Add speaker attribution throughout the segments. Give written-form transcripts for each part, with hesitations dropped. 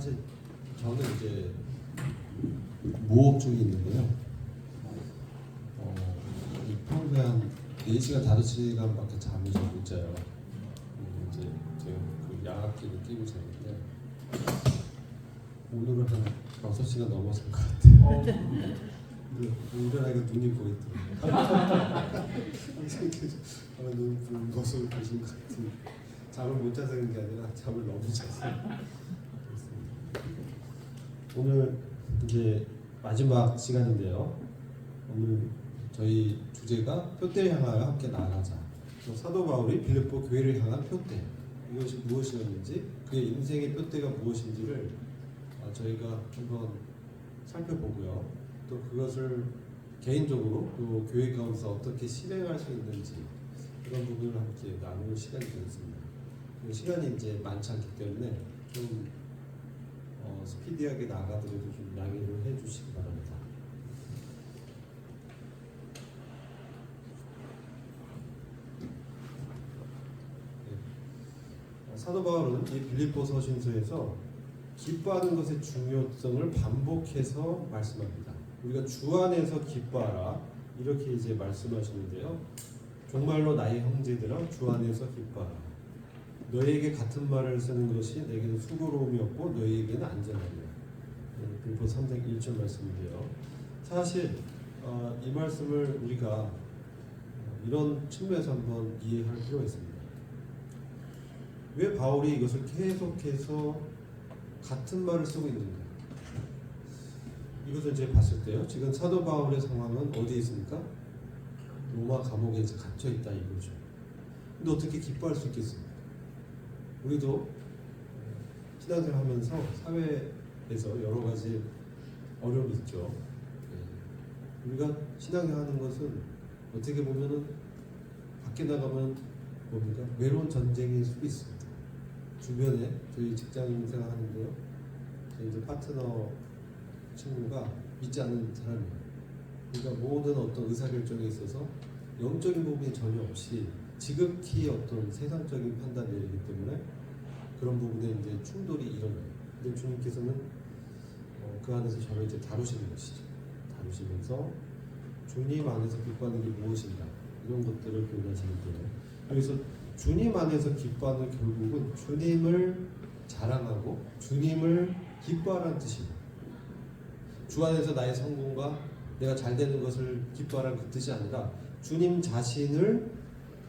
Speaker 1: 사실 저는 이제 무호흡 중에 있는데요. 평소에 한 4시간, 5시간밖에 잠을 잘 못 자요. 이제 제가 그 양압기를 끼고 자는데 오늘은 한 6시간 넘었을 것 같아요. 근데 일어나니까 눈이 보이더라고요. 눈 부은 모습을 보신 것 같은. 잠을 못 자서 그런 게 아니라 잠을 너무 자서 그렇습니다. 오늘 이제 마지막 시간인데요. 오늘 저희 주제가 표대를 향하여 함께 나아가자. 사도 바울이 빌립보 교회를 향한 표대, 이것이 무엇이었는지, 그의 인생의 표대가 무엇인지를 저희가 한번 살펴보고요. 또 그것을 개인적으로 또 교회 가운데서 어떻게 실행할 수 있는지 그런 부분을 함께 나누는 시간이 되겠습니다. 시간이 이제 많지 않기 때문에 좀 스피디하게 나가더라도 좀 양해를 해주시기 바랍니다. 사도 바울은 이 빌립보 서신서에서 기뻐하는 것의 중요성을 반복해서 말씀합니다. 우리가 주 안에서 기뻐하라 이렇게 이제 말씀하시는데요. 정말로 나의 형제들아 주 안에서 기뻐하라. 너희에게 같은 말을 쓰는 것이 내게는 수고로움이 없고 너희에게는 안전하리라. 빌립보 3장 1절 말씀인데요. 사실 이 말씀을 우리가 이런 측면에서 한번 이해할 필요가 있습니다. 왜 바울이 이것을 계속해서 같은 말을 쓰고 있는가? 이것을 이제 봤을 때요. 지금 사도 바울의 상황은 어디에 있습니까? 로마 감옥에 이제 갇혀 있다 이거죠. 근데 어떻게 기뻐할 수 있겠습니까? 우리도 신앙생활 하면서 사회에서 여러 가지 어려움이 있죠. 우리가 신앙생활 하는 것은 어떻게 보면은 밖에 나가면 뭡니까? 외로운 전쟁일 수도 있습니다. 주변에 저희 직장 생활 하는데요. 이제 파트너 친구가 믿지 않는 사람이에요. 그러니까 모든 어떤 의사결정에 있어서 영적인 부분이 전혀 없이 지극히 어떤 세상적인 판단을 내리기 때문에 그런 부분에 이제 충돌이 일어나요. 근데 주님께서는 그 안에서 저를 이제 다루시는 것이죠. 다루시면서 주님 안에서 기뻐하는 게 무엇인가 이런 것들을 교훈하시는데요. 그래서 주님 안에서 기뻐하는 결국은 주님을 자랑하고 주님을 기뻐하라는 뜻입니다. 주 안에서 나의 성공과 내가 잘 되는 것을 기뻐하라는 그 뜻이 아니라 주님 자신을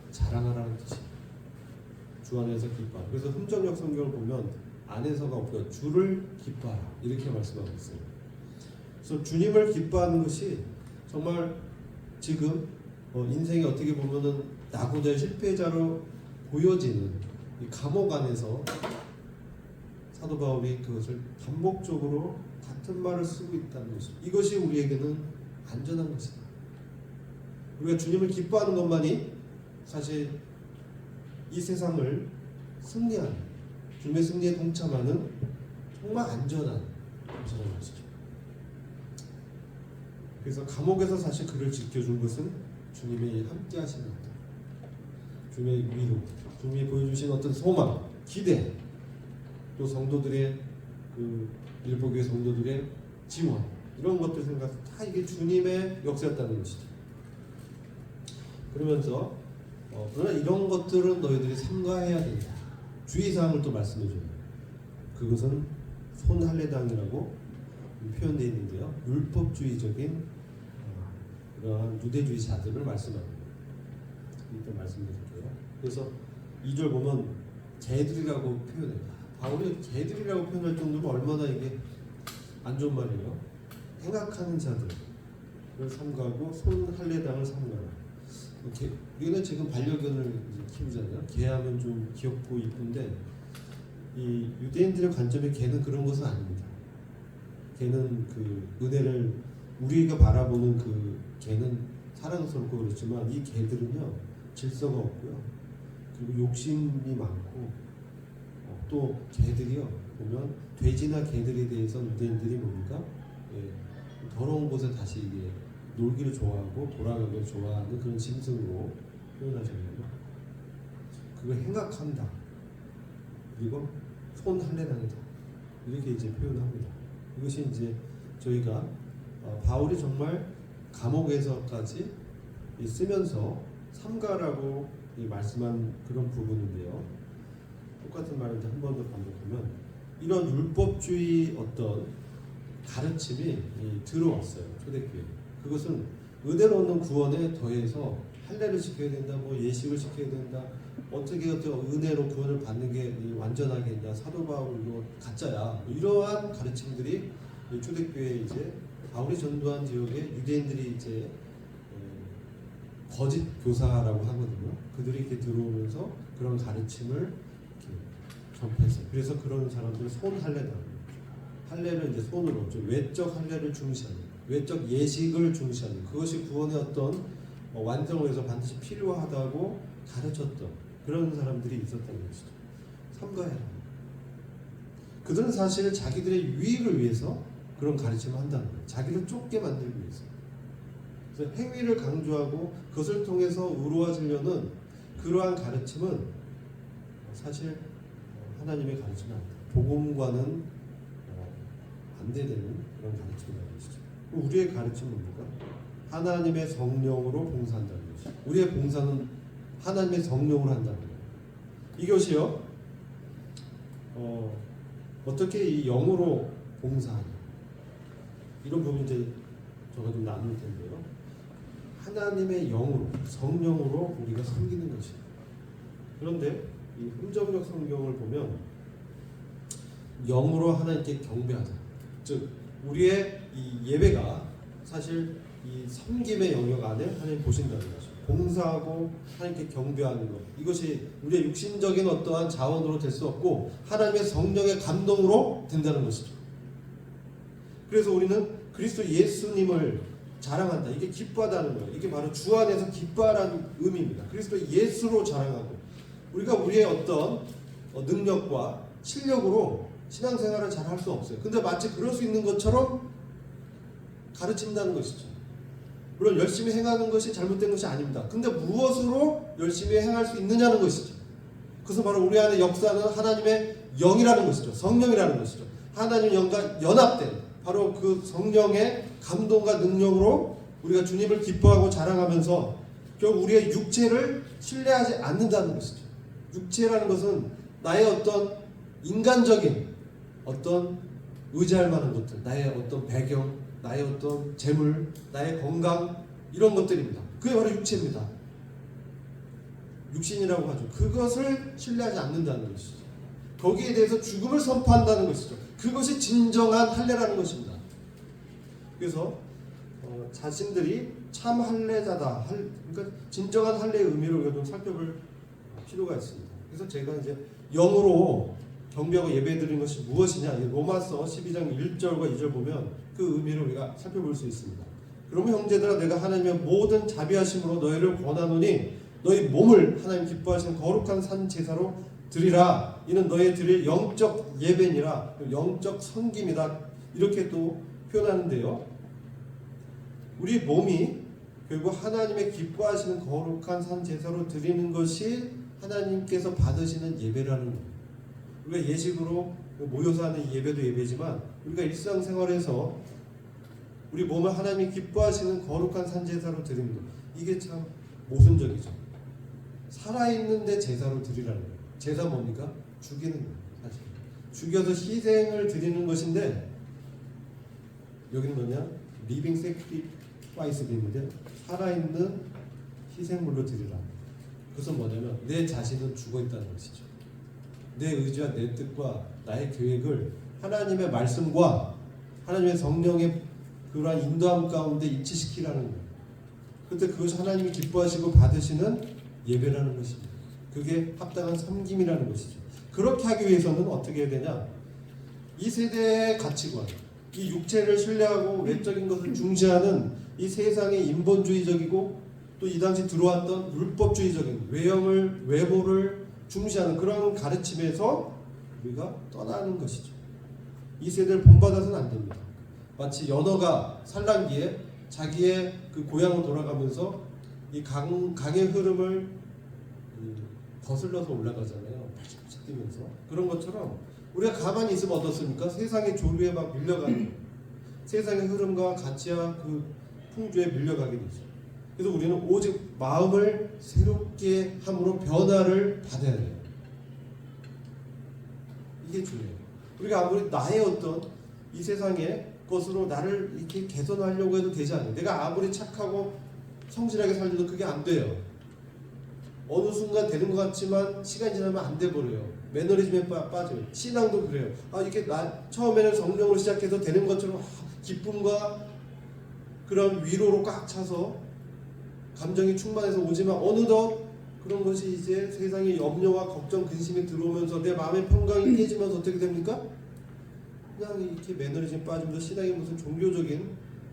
Speaker 1: 자랑하라는 뜻입니다. 주 안에서 기뻐하라. 그래서 흠정역 성경을 보면 안에서가 없고요. 주를 기뻐하라 이렇게 말씀하고 있어요. 그래서 주님을 기뻐하는 것이 정말 지금 인생이 어떻게 보면은 낙오자의 실패자로 보여지는 이 감옥 안에서 사도 바울이 그것을 반복적으로 같은 말을 쓰고 있다는 것입니다. 이것이 우리에게는 안전한 것이다. 우리가 주님을 기뻐하는 것만이 사실 이 세상을 승리하는, 주님의 승리에 동참하는 정말 안전한 것이죠. 그래서 감옥에서 사실 그를 지켜준 것은 주님의 함께 하시는 것, 주님의 위로, 주님이 보여주신 어떤 소망, 기대, 또 성도들의 그 빌립보 교회 성도들의 지원 이런 것들 생각 다 이게 주님의 역사였다는 것이죠. 그러면서 그러나 이런 것들은 너희들이 삼가해야 된다. 주의사항을 또 말씀해줘요. 그것은 손할례당이라고 표현되어 있는데요. 율법주의적인 그러한 유대주의자들을 말씀합니다. 일단 말씀드릴게요. 그래서 2절 보면 개들이라고 표현해요. 바울이 개들이라고 표현할 정도면 얼마나 이게 안 좋은 말이에요. 행악하는 자들을 삼가하고 손할례당을 삼가라. 우리는 지금 반려견을 키우잖아요. 개하면 좀 귀엽고 이쁜데 이 유대인들의 관점에 개는 그런 것은 아닙니다. 개는 그 은혜를 우리가 바라보는 그 개는 사랑스럽고 그렇지만 이 개들은요 질서가 없고요. 그리고 욕심이 많고 또 개들이요 보면 돼지나 개들에 대해서 유대인들이 뭡니까? 더러운 곳에 다시 이게 놀기를 좋아하고 돌아가기를 좋아하는 그런 짐승으로 표현하셨네요. 그걸 행악한다. 그리고 손할례당이다. 이렇게 이제 표현합니다. 이것이 이제 저희가 바울이 정말 감옥에서까지 쓰면서 삼가라고 말씀한 그런 부분인데요. 똑같은 말을 한 번 더 반복하면 이런 율법주의 어떤 가르침이 들어왔어요. 초대교회. 그것은 은혜로 얻는 구원에 더해서 할례를 지켜야 된다, 뭐 예식을 지켜야 된다, 어떻게 은혜로 구원을 받는 게 완전하겠냐, 사도 바울로 가짜야, 이러한 가르침들이 초대교회에 이제 바울이 전도한 지역에 유대인들이 이제 거짓 교사라고 하거든요. 그들이 이렇게 들어오면서 그런 가르침을 이렇게 접했어요. 그래서 그런 사람들 손 할례다. 할례를 이제 손으로 좀 외적 할례를 중시하는, 외적 예식을 중시하는, 그것이 구원의 어떤 완성을 위해서 반드시 필요하다고 가르쳤던 그런 사람들이 있었던 것이죠. 삼가해라. 그들은 사실 자기들의 유익을 위해서 그런 가르침을 한다는 거예요. 자기를 쫓게 만들기 위해서. 그래서 행위를 강조하고 그것을 통해서 의로워지려는 그러한 가르침은 사실 하나님의 가르침이 아니다. 복음과는 반대되는 그런 가르침이라는 것이죠. 우리의 가르침은 뭡니까? 하나님의 성령으로 봉사한다는 것이죠. 우리의 봉사는 하나님의 성령으로 한다는 거예요. 이것이요, 어떻게 이 영으로 봉사하냐, 이런 부분 이제 저가 좀 나눌 텐데요. 하나님의 영으로, 성령으로 우리가 섬기는 것이에요. 그런데 이 흥정력 성경을 보면 영으로 하나님께 경배하자. 즉 우리의 이 예배가 사실 이 섬김의 영역 안에 하나님 보신다는 거죠. 봉사하고 하나님께 경배하는 것, 이것이 우리의 육신적인 어떠한 자원으로 될 수 없고 하나님의 성령의 감동으로 된다는 것이죠. 그래서 우리는 그리스도 예수님을 자랑한다. 이게 기뻐하다는 거예요. 이게 바로 주 안에서 기뻐하라는 의미입니다. 그리스도 예수로 자랑하고, 우리가 우리의 어떤 능력과 실력으로 신앙생활을 잘 할 수 없어요. 근데 마치 그럴 수 있는 것처럼 가르친다는 것이죠. 물론 열심히 행하는 것이 잘못된 것이 아닙니다. 근데 무엇으로 열심히 행할 수 있느냐는 것이죠. 그래서 바로 우리 안에 역사는 하나님의 영이라는 것이죠. 성령이라는 것이죠. 하나님 영과 연합된 바로 그 성령의 감동과 능력으로 우리가 주님을 기뻐하고 자랑하면서 결국 우리의 육체를 신뢰하지 않는다는 것이죠. 육체라는 것은 나의 어떤 인간적인 어떤 의지할 만한 것들, 나의 어떤 배경, 나의 어떤 재물, 나의 건강, 이런 것들입니다. 그게 바로 육체입니다. 육신이라고 하죠. 그것을 신뢰하지 않는다는 것이죠. 거기에 대해서 죽음을 선포한다는 것이죠. 그것이 진정한 할례라는 것입니다. 그래서 자신들이 참 할례자다, 그러니까 진정한 할례의 의미를 우리가 좀 살펴볼 필요가 있습니다. 그래서 제가 이제 영으로 경배하고 예배드리는 것이 무엇이냐, 로마서 12장 1절과 2절 보면 그 의미를 우리가 살펴볼 수 있습니다. 그러면 형제들아, 내가 하나님의 모든 자비하심으로 너희를 권하노니 너희 몸을 하나님 기뻐하시는 거룩한 산 제사로 드리라. 이는 너희 드릴 영적 예배니라, 영적 섬김이다. 이렇게 또 표현하는데요. 우리 몸이 결국 하나님의 기뻐하시는 거룩한 산 제사로 드리는 것이 하나님께서 받으시는 예배라는 거예요. 우리가 예식으로 모여서 하는 예배도 예배지만 우리가 일상생활에서 우리 몸을 하나님이 기뻐하시는 거룩한 산 제사로 드리는 것, 이게 참 모순적이죠. 살아있는데 제사로 드리라는 거예요. 제사 뭡니까? 죽이는 거예요. 사실 죽여서 희생을 드리는 것인데, 여기는 뭐냐? 리빙 세크리파이스가 있는데 살아있는 희생물로 드리라. 그것은 뭐냐면 내 자신은 죽어있다는 것이죠. 내 의지와 내 뜻과 나의 계획을 하나님의 말씀과 하나님의 성령의 그러한 인도함 가운데 일치시키라는 거예요. 그때 그것이 하나님이 기뻐하시고 받으시는 예배라는 것입니다. 그게 합당한 섬김이라는 것이죠. 그렇게 하기 위해서는 어떻게 해야 되냐? 이 세대의 가치관, 이 육체를 신뢰하고 외적인 것을 중시하는 이 세상의 인본주의적이고 또 이 당시 들어왔던 율법주의적인 외모를 중시하는 그런 가르침에서 우리가 떠나는 것이죠. 이 세대를 본받아서는 안 됩니다. 마치 연어가 산란기에 자기의 그 고향으로 돌아가면서 이 강의 흐름을 거슬러서 올라가잖아요. 팔짝팔짝 뛰면서. 그런 것처럼 우리가 가만히 있으면 어떻습니까? 세상의 조류에 막 밀려가는, 세상의 흐름과 가치와 그 풍조에 밀려가게 되죠. 그래서 우리는 오직 마음을 새롭게 함으로 변화를 받아야 돼요. 이게 중요해요. 우리가 아무리 나의 어떤 이 세상의 것으로 나를 이렇게 개선하려고 해도 되지 않아요. 내가 아무리 착하고 성실하게 살려도 그게 안 돼요. 어느 순간 되는 것 같지만 시간이 지나면 안 돼 버려요. 매너리즘에 빠져요. 신앙도 그래요. 이게 처음에는 성령으로 시작해서 되는 것처럼 기쁨과 그런 위로로 꽉 차서 감정이 충만해서 오지만 어느덧 그런 것이 이제 세상의 염려와 걱정, 근심이 들어오면서 내 마음의 평강이 깨지면서 어떻게 됩니까? 그냥 이렇게 매너리즘에 빠지면서 신앙이 무슨 종교적인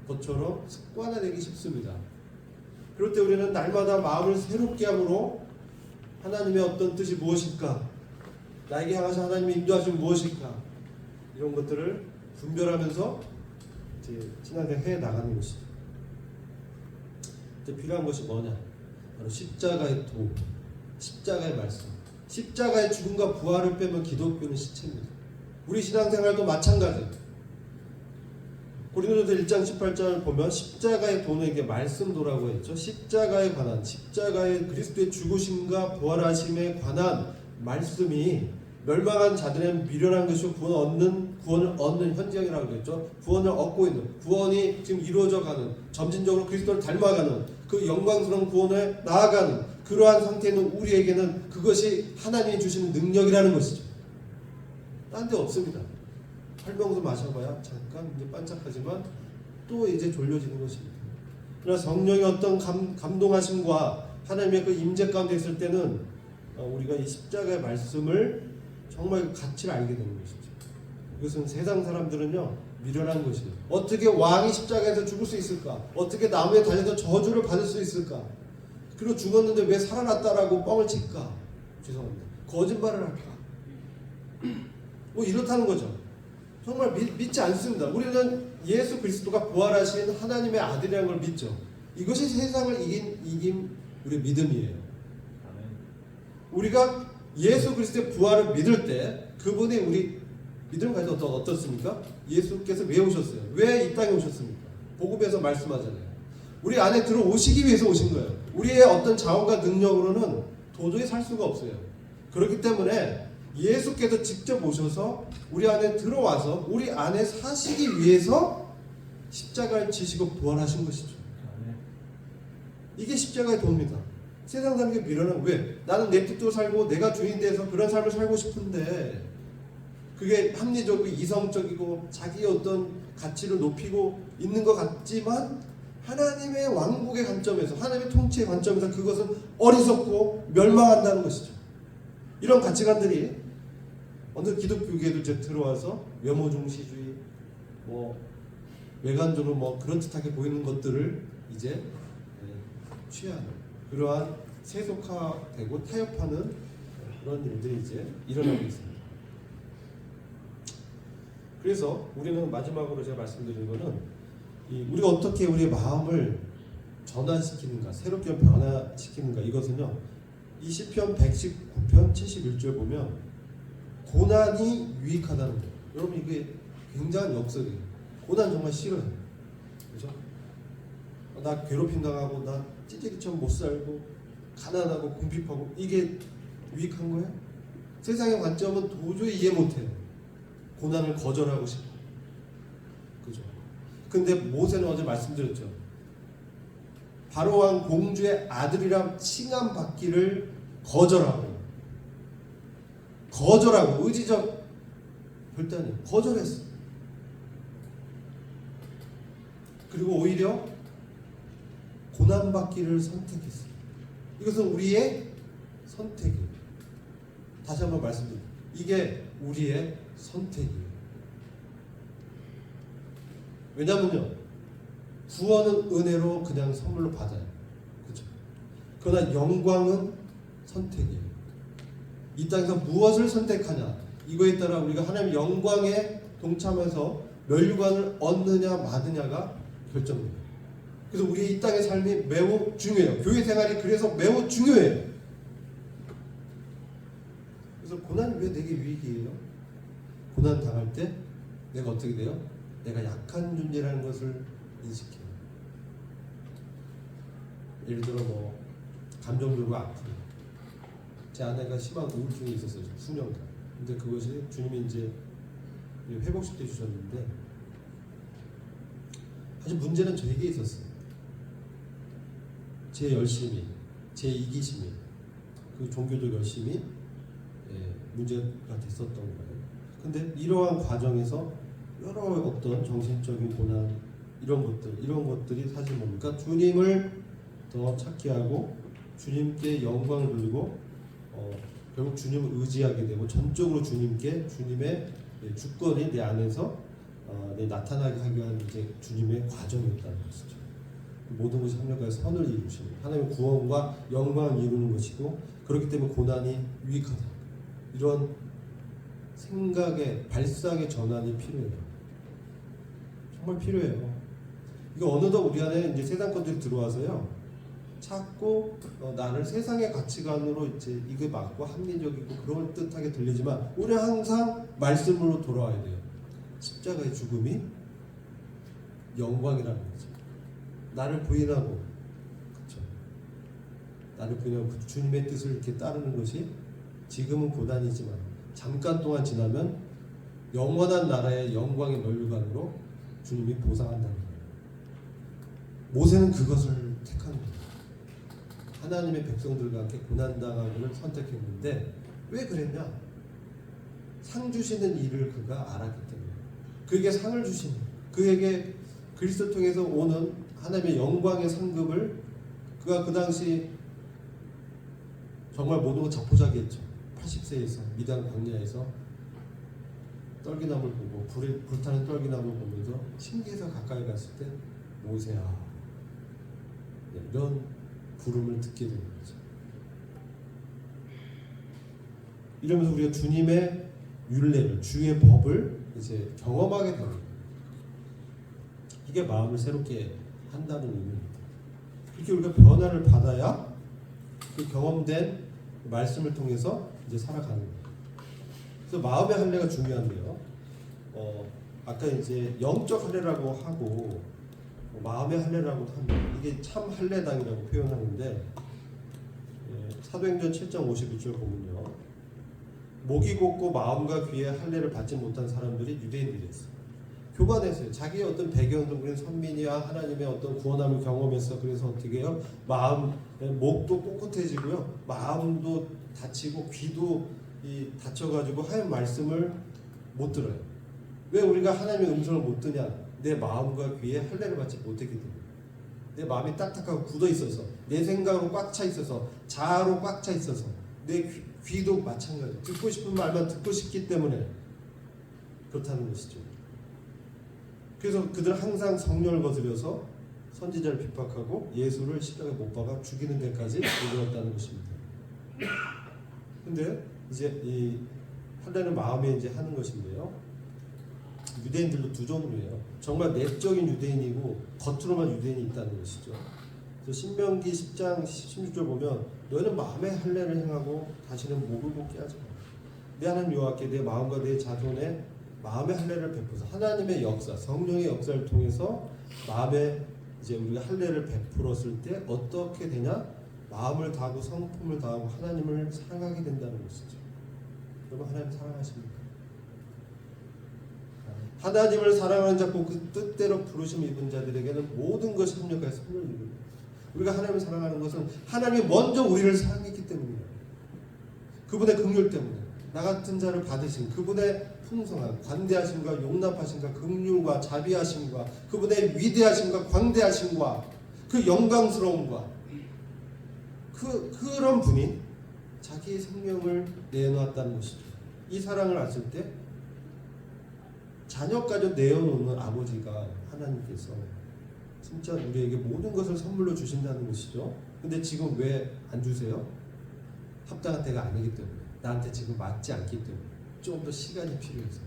Speaker 1: 것처럼 습관화되기 쉽습니다. 그럴 때 우리는 날마다 마음을 새롭게 함으로 하나님의 어떤 뜻이 무엇일까? 나에게 향하신 하나님의 인도하심이 무엇일까? 이런 것들을 분별하면서 이제 신앙생활 해 나가는 것이죠. 이제 필요한 것이 뭐냐? 바로 십자가의 도, 십자가의 말씀. 십자가의 죽음과 부활을 빼면 기독교는 시체입니다. 우리 신앙생활도 마찬가지예요. 고린도전서 1장 18절을 보면 십자가의 도는 이게 말씀도라고 했죠. 십자가에 관한, 십자가의 그리스도의 죽으심과 부활하심에 관한 말씀이 멸망한 자들의 미련한 것이고 구원을 얻는 현장이라고 했죠. 구원을 얻고 있는, 구원이 지금 이루어져 가는, 점진적으로 그리스도를 닮아가는 그 영광스러운 구원에 나아가는 그러한 상태에 있는 우리에게는 그것이 하나님이 주시는 능력이라는 것이죠. 딴 데 없습니다. 활병수 마셔봐야 잠깐 이제 반짝하지만 또 이제 졸려지는 것입니다. 그러나 성령의 어떤 감동하심과 하나님의 그 임재 가운데 있을 때는 우리가 이 십자가의 말씀을 정말 가치를 알게 되는 것이죠. 이것은 세상 사람들은요 미련한 것이에요. 어떻게 왕이 십자가에서 죽을 수 있을까? 어떻게 나무에 달려서 저주를 받을 수 있을까? 그리고 죽었는데 왜 살아났다라고 뻥을 칠까? 죄송합니다. 거짓말을 할까? 뭐 이렇다는 거죠. 정말 믿지 않습니다. 우리는 예수 그리스도가 부활하신 하나님의 아들이라는 걸 믿죠. 이것이 세상을 이긴 우리 믿음이에요. 우리가 예수 그리스도의 부활을 믿을 때 그분이 우리 믿음을 가지고 어떻습니까? 예수께서 왜 오셨어요? 왜 이 땅에 오셨습니까? 복음에서 말씀하잖아요. 우리 안에 들어오시기 위해서 오신 거예요. 우리의 어떤 자원과 능력으로는 도저히 살 수가 없어요. 그렇기 때문에 예수께서 직접 오셔서 우리 안에 들어와서 우리 안에 사시기 위해서 십자가를 지시고 부활하신 것이죠. 이게 십자가의 도입니다. 세상 사람에게 미련은 왜? 나는 내 뜻대로 살고 내가 주인 돼서 그런 삶을 살고 싶은데 그게 합리적이고 이성적이고 자기의 어떤 가치를 높이고 있는 것 같지만 하나님의 왕국의 관점에서 하나님의 통치의 관점에서 그것은 어리석고 멸망한다는 것이죠. 이런 가치관들이 어느 기독교계에도 이제 들어와서 외모중시주의, 외관적으로 그럴듯하게 보이는 것들을 이제 취하는 그러한 세속화되고 타협하는 그런 일들이 이제 일어나고 있습니다. 그래서 우리는 마지막으로 제가 말씀드리는 것은 우리가 어떻게 우리의 마음을 전환시키는가, 새롭게 변화시키는가 이것은요. 이 시편 119편 71절 보면 고난이 유익하다는 거예요. 여러분 이게 굉장한 역설이에요. 고난 정말 싫어요. 그죠? 나 괴롭힘 당하고 나 찌질이처럼 못 살고 가난하고 궁핍하고 이게 유익한 거예요? 세상의 관점은 도저히 이해 못해요. 고난을 거절하고 싶어. 그죠? 근데 모세는 어제 말씀드렸죠. 바로왕 공주의 아들이라 칭함받기를 거절하고 의지적 결단이 거절했어. 그리고 오히려 고난받기를 선택했어. 이것은 우리의 선택이에요. 다시 한번 말씀드립니다. 이게 우리의 선택이에요. 왜냐면요, 구원은 은혜로 그냥 선물로 받아요. 그렇죠? 그러나 영광은 선택이에요. 이 땅에서 무엇을 선택하냐, 이거에 따라 우리가 하나님의 영광에 동참해서 멸류관을 얻느냐 마느냐가 결정돼요. 그래서 우리의 이 땅의 삶이 매우 중요해요. 교회 생활이 그래서 매우 중요해요. 그래서 고난이 왜 내게 유익이에요? 고난 당할 때 내가 어떻게 돼요? 내가 약한 존재라는 것을 인식해요. 예를 들어 뭐 감정적으로 아프고, 제 아내가 심한 우울증이 있었어요. 수년간. 근데 그것이 주님이 이제 회복시켜 주셨는데, 사실 문제는 저에게 있었어요. 제 열심이, 제 이기심이, 그 종교적 열심이 문제가 됐었던 거예요. 근데 이러한 과정에서 여러 어떤 정신적인 고난, 이런 것들이 사실 뭡니까? 주님을 더 찾게 하고 주님께 영광을 돌리고 결국 주님을 의지하게 되고 전적으로 주님의 주권이 내 안에서 나타나게 하기 위한 이제 주님의 과정이었다는 것이죠. 모든 것이 합력하여 선을 이루시는 하나님의 구원과 영광을 이루는 것이고, 그렇기 때문에 고난이 유익하다. 이런 생각의 발상의 전환이 필요해요. 정말 필요해요. 이거 어느덧 우리 안에 이제 세상 것들이 들어와서요, 자꾸 나를 세상의 가치관으로 이제 이게 맞고 합리적이고 그런 뜻하게 들리지만, 우리 항상 말씀으로 돌아와야 돼요. 십자가의 죽음이 영광이라는 거죠. 나를 부인하고, 그렇죠? 나를 부인하고 주님의 뜻을 이렇게 따르는 것이 지금은 고난이지만 잠깐 동안 지나면 영원한 나라의 영광의 면류관으로 주님이 보상한다는 거예요. 모세는 그것을 택한 거예요. 하나님의 백성들과 함께 고난당하기를 선택했는데, 왜 그랬냐? 상 주시는 일을 그가 알았기 때문에. 그에게 상을 주시는, 그에게 그리스도 통해서 오는 하나님의 영광의 상급을 그가 그 당시 정말 모든 걸 자포자기했죠. 80세에서 미단 광야에서 떨기나무를 보고 불타는 떨기나무를 보면서 신기해서 가까이 갔을 때 모세야, 이런 부름을 듣게 되는 거죠. 이러면서 우리가 주님의 율례를, 주의 법을 이제 경험하게 되는 거예요. 이게 마음을 새롭게 한다는 의미입니다. 그렇게 우리가 변화를 받아야 그 경험된 말씀을 통해서 이제 살아가는 거예요. 그래서 마음의 할례가 중요한데요. 아까 이제 영적 할례라고 하고 마음의 할례라고 합니다. 이게 참 할례당이라고 표현하는데, 사도행전 7장 52절 보면요, 목이 곧고 마음과 귀에 할례를 받지 못한 사람들이 유대인들이었어요. 교만했어요. 자기의 어떤 배경도, 우리는 선민이야 하나님의 어떤 구원함을 경험했어. 그래서 어떻게 해요? 목도 꼿꼿해지고요, 마음도 다치고 귀도 다쳐가지고 하나님 말씀을 못 들어요. 왜 우리가 하나님의 음성을 못 듣냐? 내 마음과 귀에 할례를 받지 못했기 때문에. 내 마음이 딱딱하고 굳어 있어서, 내 생각으로 꽉 차 있어서, 자아로 꽉 차 있어서, 내 귀도 마찬가지. 듣고 싶은 말만 듣고 싶기 때문에 그렇다는 것이죠. 그래서 그들 항상 성령을 거스려서 선지자를 핍박하고 예수를 십자가에 못 박아 죽이는 데까지 이르렀다는 것입니다. 근데 이제 이 할례는 마음에 이제 하는 것인데요, 유대인들도 두 종류예요. 정말 내적인 유대인이고 겉으로만 유대인이 있다는 것이죠. 그래서 신명기 10장 16절 보면, 너희는 마음의 할례를 행하고 다시는 목을 곱게 하지 마. 내 하나님 여호와께 내 마음과 내 자손의 마음의 할례를 베푸서, 하나님의 역사, 성령의 역사를 통해서 마음에 이제 우리가 할례를 베풀었을 때 어떻게 되냐? 마음을 다하고 성품을 다하고 하나님을 사랑하게 된다는 것이죠. 여러분, 하나님 사랑하십니까? 하나님을 사랑하는 자고 그 뜻대로 부르심 입은 자들에게는 모든 것이 합력하여 선을 이룹니다. 우리가 하나님을 사랑하는 것은 하나님이 먼저 우리를 사랑했기 때문이에요. 그분의 긍휼 때문에 나 같은 자를 받으신 그분의 풍성한 관대하심과 용납하심과 긍휼과 자비하심과 그분의 위대하심과 광대하심과 그 영광스러움과 그런 분이 자기의 생명을 내놓았다는 것이죠. 이 사랑을 알았을 때 자녀까지 내어놓는 아버지가 하나님께서 진짜 우리에게 모든 것을 선물로 주신다는 것이죠. 근데 지금 왜 안 주세요? 합당한 때가 아니기 때문에, 나한테 지금 맞지 않기 때문에, 좀 더 시간이 필요해서.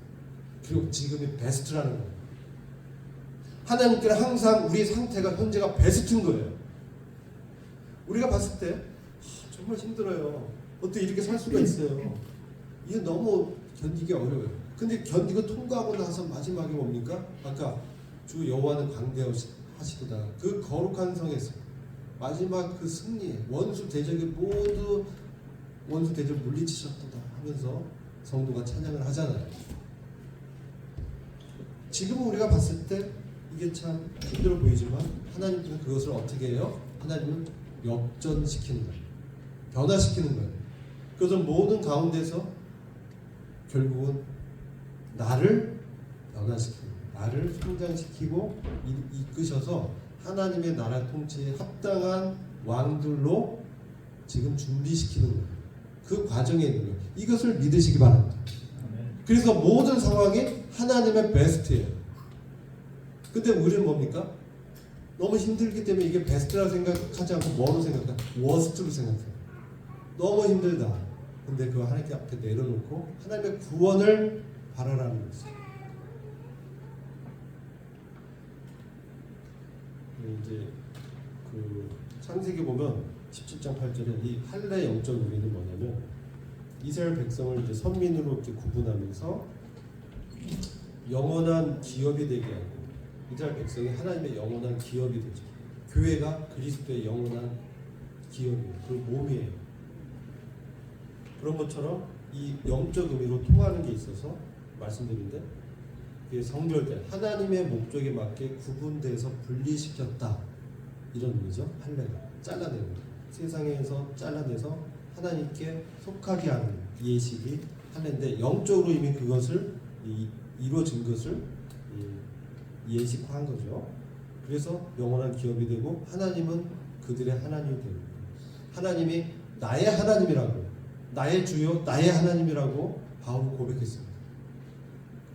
Speaker 1: 그리고 지금이 베스트라는 거예요. 하나님께는 항상 우리 상태가 현재가 베스트인 거예요. 우리가 봤을 때 정말 힘들어요. 어떻게 이렇게 살 수가 있어요? 이게 너무 견디기 어려워요. 근데 견디고 통과하고 나서 마지막에 뭡니까? 아까 주 여호와는 광대하시도다. 그 거룩한 성에서 마지막 그 승리, 원수 대적이 모두 원수 대적 물리치셨도다 하면서 성도가 찬양을 하잖아요. 지금 우리가 봤을 때 이게 참 힘들어 보이지만 하나님께서 그것을 어떻게 해요? 하나님은 역전시키는 거예요. 변화시키는 거예요. 그래서 모든 가운데서 결국은 나를 변화시키고 나를 성장시키고 이끄셔서 하나님의 나라 통치에 합당한 왕들로 지금 준비시키는 거예요. 그 과정에 있는 거예요. 이것을 믿으시기 바랍니다. 그래서 모든 상황이 하나님의 베스트예요. 근데 우리는 뭡니까? 너무 힘들기 때문에 이게 베스트라고 생각하지 않고 뭐로 생각해요? 워스트로 생각해요. 너무 힘들다. 근데 그거 하나님 앞에 내려놓고 하나님의 구원을 바라라는 거죠. 이제 그 창세기 보면 17장 8절에 이 할례 영적 의미는 뭐냐면 이스라엘 백성을 이제 선민으로 이렇게 구분하면서 영원한 기업이 되게 하고 이스라엘 백성이 하나님의 영원한 기업이 되죠. 교회가 그리스도의 영원한 기업이에요. 그 몸이에요. 그런 것처럼 이 영적 의미로 통하는 게 있어서 말씀드린데 이게 성결된 하나님의 목적에 맞게 구분돼서 분리시켰다 이런 의미죠. 할례가 잘라내는 세상에서 잘라내서 하나님께 속하게 하는 예식이 할례인데 영적으로 이미 그것을 이루어진 것을 예식화한 거죠. 그래서 영원한 기업이 되고 하나님은 그들의 하나님이 되는 거예요. 하나님이 나의 하나님이라고 나의 주요 나의 하나님이라고 바울은 고백했습니다.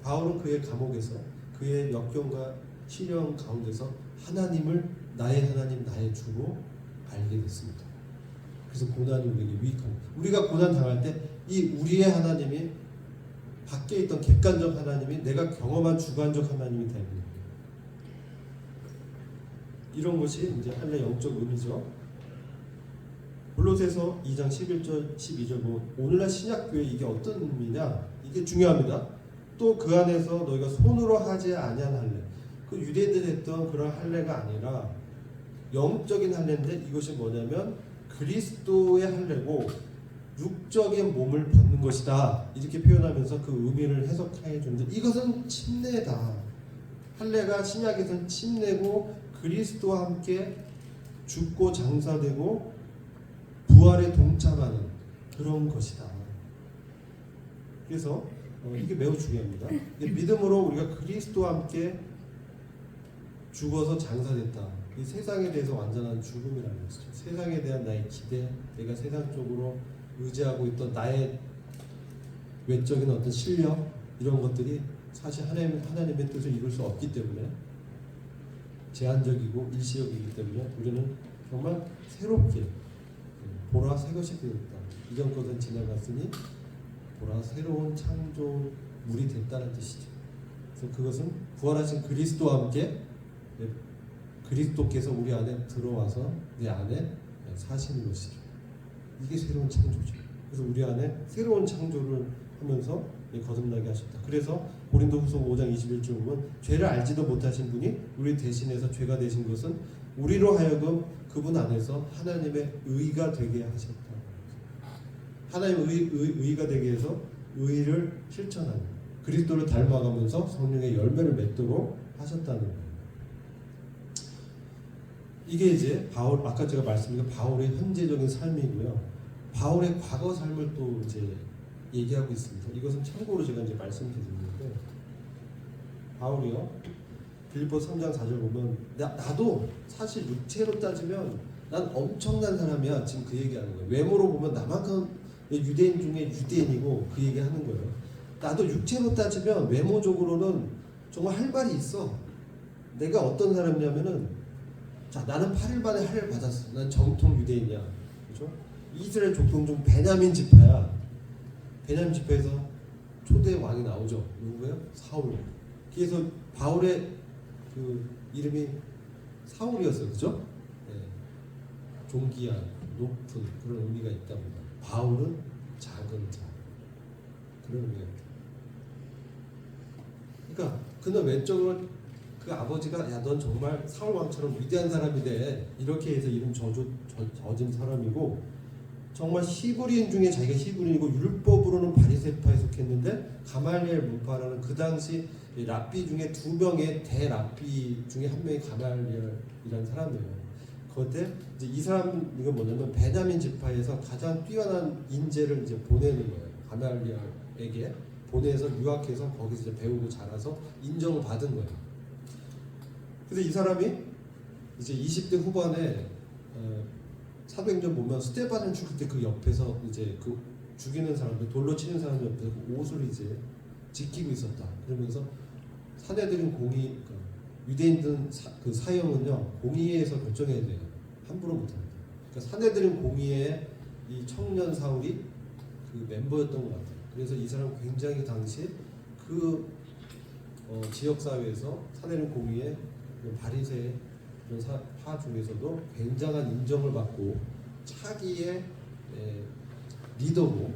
Speaker 1: 바울은 그의 감옥에서 그의 역경과 시련 가운데서 하나님을 나의 하나님 나의 주로 알게 됐습니다. 그래서 고난이 우리에게 유익합니다. 우리가 고난 당할 때 이 우리의 하나님이 밖에 있던 객관적 하나님이 내가 경험한 주관적 하나님이 됩니다. 이런 것이 이제 할례 영적 의미죠. 골로새서 2장 11절 12절 보면 오늘날 신약교회 이게 어떤 의미냐 이게 중요합니다. 또 그 안에서 너희가 손으로 하지 아니한 할례 그 유대인들이 했던 그런 할례가 아니라 영적인 할례인데 이것이 뭐냐면 그리스도의 할례고 육적인 몸을 벗는 것이다 이렇게 표현하면서 그 의미를 해석해 주는데 이것은 침례다. 할례가 신약에서는 침례고 그리스도와 함께 죽고 장사되고 부활에 동참하는 그런 것이다. 그래서 이게 매우 중요합니다. 믿음으로 우리가 그리스도와 함께 죽어서 장사됐다. 이 세상에 대해서 완전한 죽음이라는 것이죠. 세상에 대한 나의 기대, 내가 세상 쪽으로 의지하고 있던 나의 외적인 어떤 실력 이런 것들이 사실 하나님의 뜻을 이룰 수 없기 때문에 제한적이고 일시적이기 때문에 우리는 정말 새롭게 보라 새 것이 되었다. 이전 것은 지나갔으니 보라 새로운 창조물이 됐다는 뜻이죠. 그래서 그것은 부활하신 그리스도와 함께 그리스도께서 우리 안에 들어와서 내 안에 사시는 것이죠. 이게 새로운 창조죠. 그래서 우리 안에 새로운 창조를 하면서 거듭나게 하셨다. 그래서 고린도후서 5장 21절 보면 죄를 알지도 못하신 분이 우리 대신해서 죄가 되신 것은 우리로 하여금 그분 안에서 하나님의 의가 되게 하셨다. 하나님의 의가 되게 해서 의를 실천하는 그리스도를 닮아가면서 성령의 열매를 맺도록 하셨다는 거예요. 이게 이제 바울 아까 제가 말씀드린 바울의 현재적인 삶이고요. 바울의 과거 삶을 또 이제 얘기하고 있습니다. 이것은 참고로 제가 이제 말씀드리는데 바울이요. 빌립보 3장 4절 보면 나도 사실 육체로 따지면 난 엄청난 사람이야. 지금 그 얘기하는 거예요. 외모로 보면 나만큼 유대인 중에 유대인이고 그 얘기하는 거예요. 나도 육체로 따지면 외모적으로는 정말 할 말이 있어. 내가 어떤 사람이냐면은 자 나는 8일 만에 할례를 받았어. 난 정통 유대인이야. 그렇죠? 이스라엘 족속 중 베냐민 지파야. 베냐민 지파에서 초대 왕이 나오죠. 누구예요? 사울. 그래서 바울의 그 이름이 사울이었어요. 그렇죠? 네. 존귀한 높은 그런 의미가 있답니다. 바울은 작은 자. 그런 거예요. 그러니까 그는 외적으로 그 아버지가 야 넌 정말 사울 왕처럼 위대한 사람이 돼 이렇게 해서 이름 젖은 사람이고 정말 히브리인 중에 자기가 히브리인이고 율법으로는 바리새파에 속했는데 가말리엘 문파라는 그 당시 랍비 중에 두 명의 대랍비 중에 한 명이 가말리엘이라는 사람이에요. 그때 이제 이 사람 이건 뭐냐면 베냐민 지파에서 가장 뛰어난 인재를 이제 보내는 거예요. 가말리엘에게 보내서 유학해서 거기서 이제 배우고 자라서 인정을 받은 거예요. 그래서 이 사람이 이제 20대 후반에 사도행전 보면 스데반을 죽일 때 그 옆에서 이제 그 죽이는 사람들 돌로 치는 사람 옆에서 그 옷을 이제 지키고 있었다. 그러면서 사내들은 공의 유대인들 그 사형은요 공의회에서 결정해야 돼요. 함부로 못합니다. 그러니까 사내들은 공의회 이 청년 사울이 그 멤버였던 것 같아요. 그래서 이 사람 굉장히 당시에 그 지역 사회에서 사내들 공의회 바리새 파 중에서도 굉장한 인정을 받고 차기의 리더로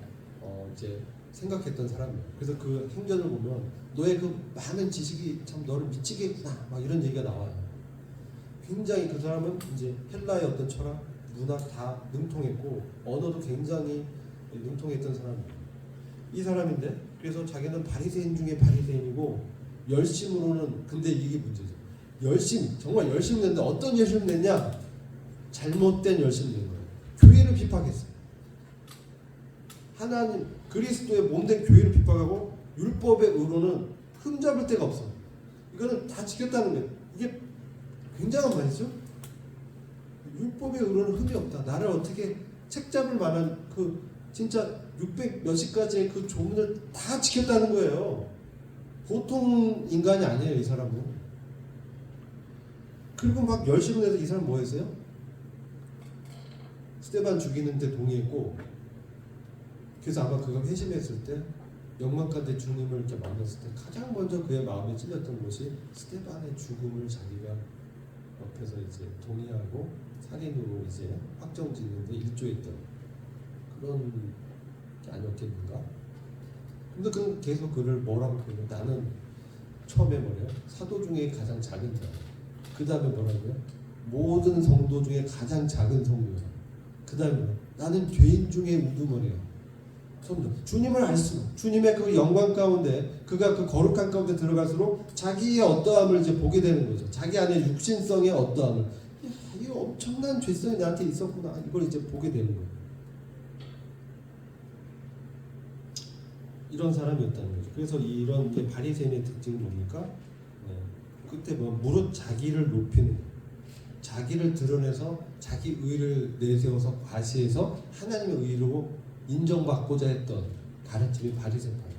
Speaker 1: 이제 생각했던 사람이에요. 그래서 그 행전을 보면 너의 그 많은 지식이 참 너를 미치게 했구나 막 이런 얘기가 나와요. 굉장히 그 사람은 이제 헬라의 어떤 철학, 문학 다 능통했고 언어도 굉장히 능통했던 사람이에요. 이 사람인데 그래서 자기는 바리새인 중에 바리새인이고 열심으로는 근데 이게 문제죠. 열심 정말 열심히 냈는데 어떤 열심을 냈냐? 잘못된 열심을 낸 거예요. 교회를 비판했어요. 하나님 그리스도의 몸된 교회를 비판하고 율법의 의로는 흠잡을 데가 없어. 이거는 다 지켰다는 거예요. 이게 굉장한 말이죠. 율법의 의로는 흠이 없다. 나를 어떻게 책잡을 만한 그 진짜 600 몇십 가지의 그 조문을 다 지켰다는 거예요. 보통 인간이 아니에요, 이 사람은. 그리고 막 열심히 내서 이 사람 뭐 했어요? 스데반 죽이는데 동의했고, 그래서 아마 그가 회심했을 때 영광가운데 주님을 이렇게 만났을 때 가장 먼저 그의 마음에 찔렸던 것이 스데반의 죽음을 자기가 옆에서 이제 동의하고 살인으로 이제 확정짓는데 일조했던 그런 게 아니었겠는가? 근데 그는 계속 그를 뭐라고 표현해요? 나는 처음에 뭐래요? 사도 중에 가장 작은 자. 그 다음에 뭐라고요? 모든 성도 중에 가장 작은 성도야. 그 다음에 나는 죄인 중에 우두머리야. 성도. 주님을 알수록 주님의 그 영광 가운데 그가 그 거룩한 가운데 들어갈수록 자기의 어떠함을 이제 보게 되는 거죠. 자기 안에 육신성의 어떠함을 이 엄청난 죄성이 나한테 있었구나 이걸 이제 보게 되는 거예요. 이런 사람이었다는 거죠. 그래서 이런 게 바리새인의 특징이 뭡니까? 그때 뭐 무릇 자기를 높이는 거예요. 자기를 드러내서 자기 의를 내세워서 과시해서 하나님의 의로 인정받고자 했던 가르침이 바리새파예요.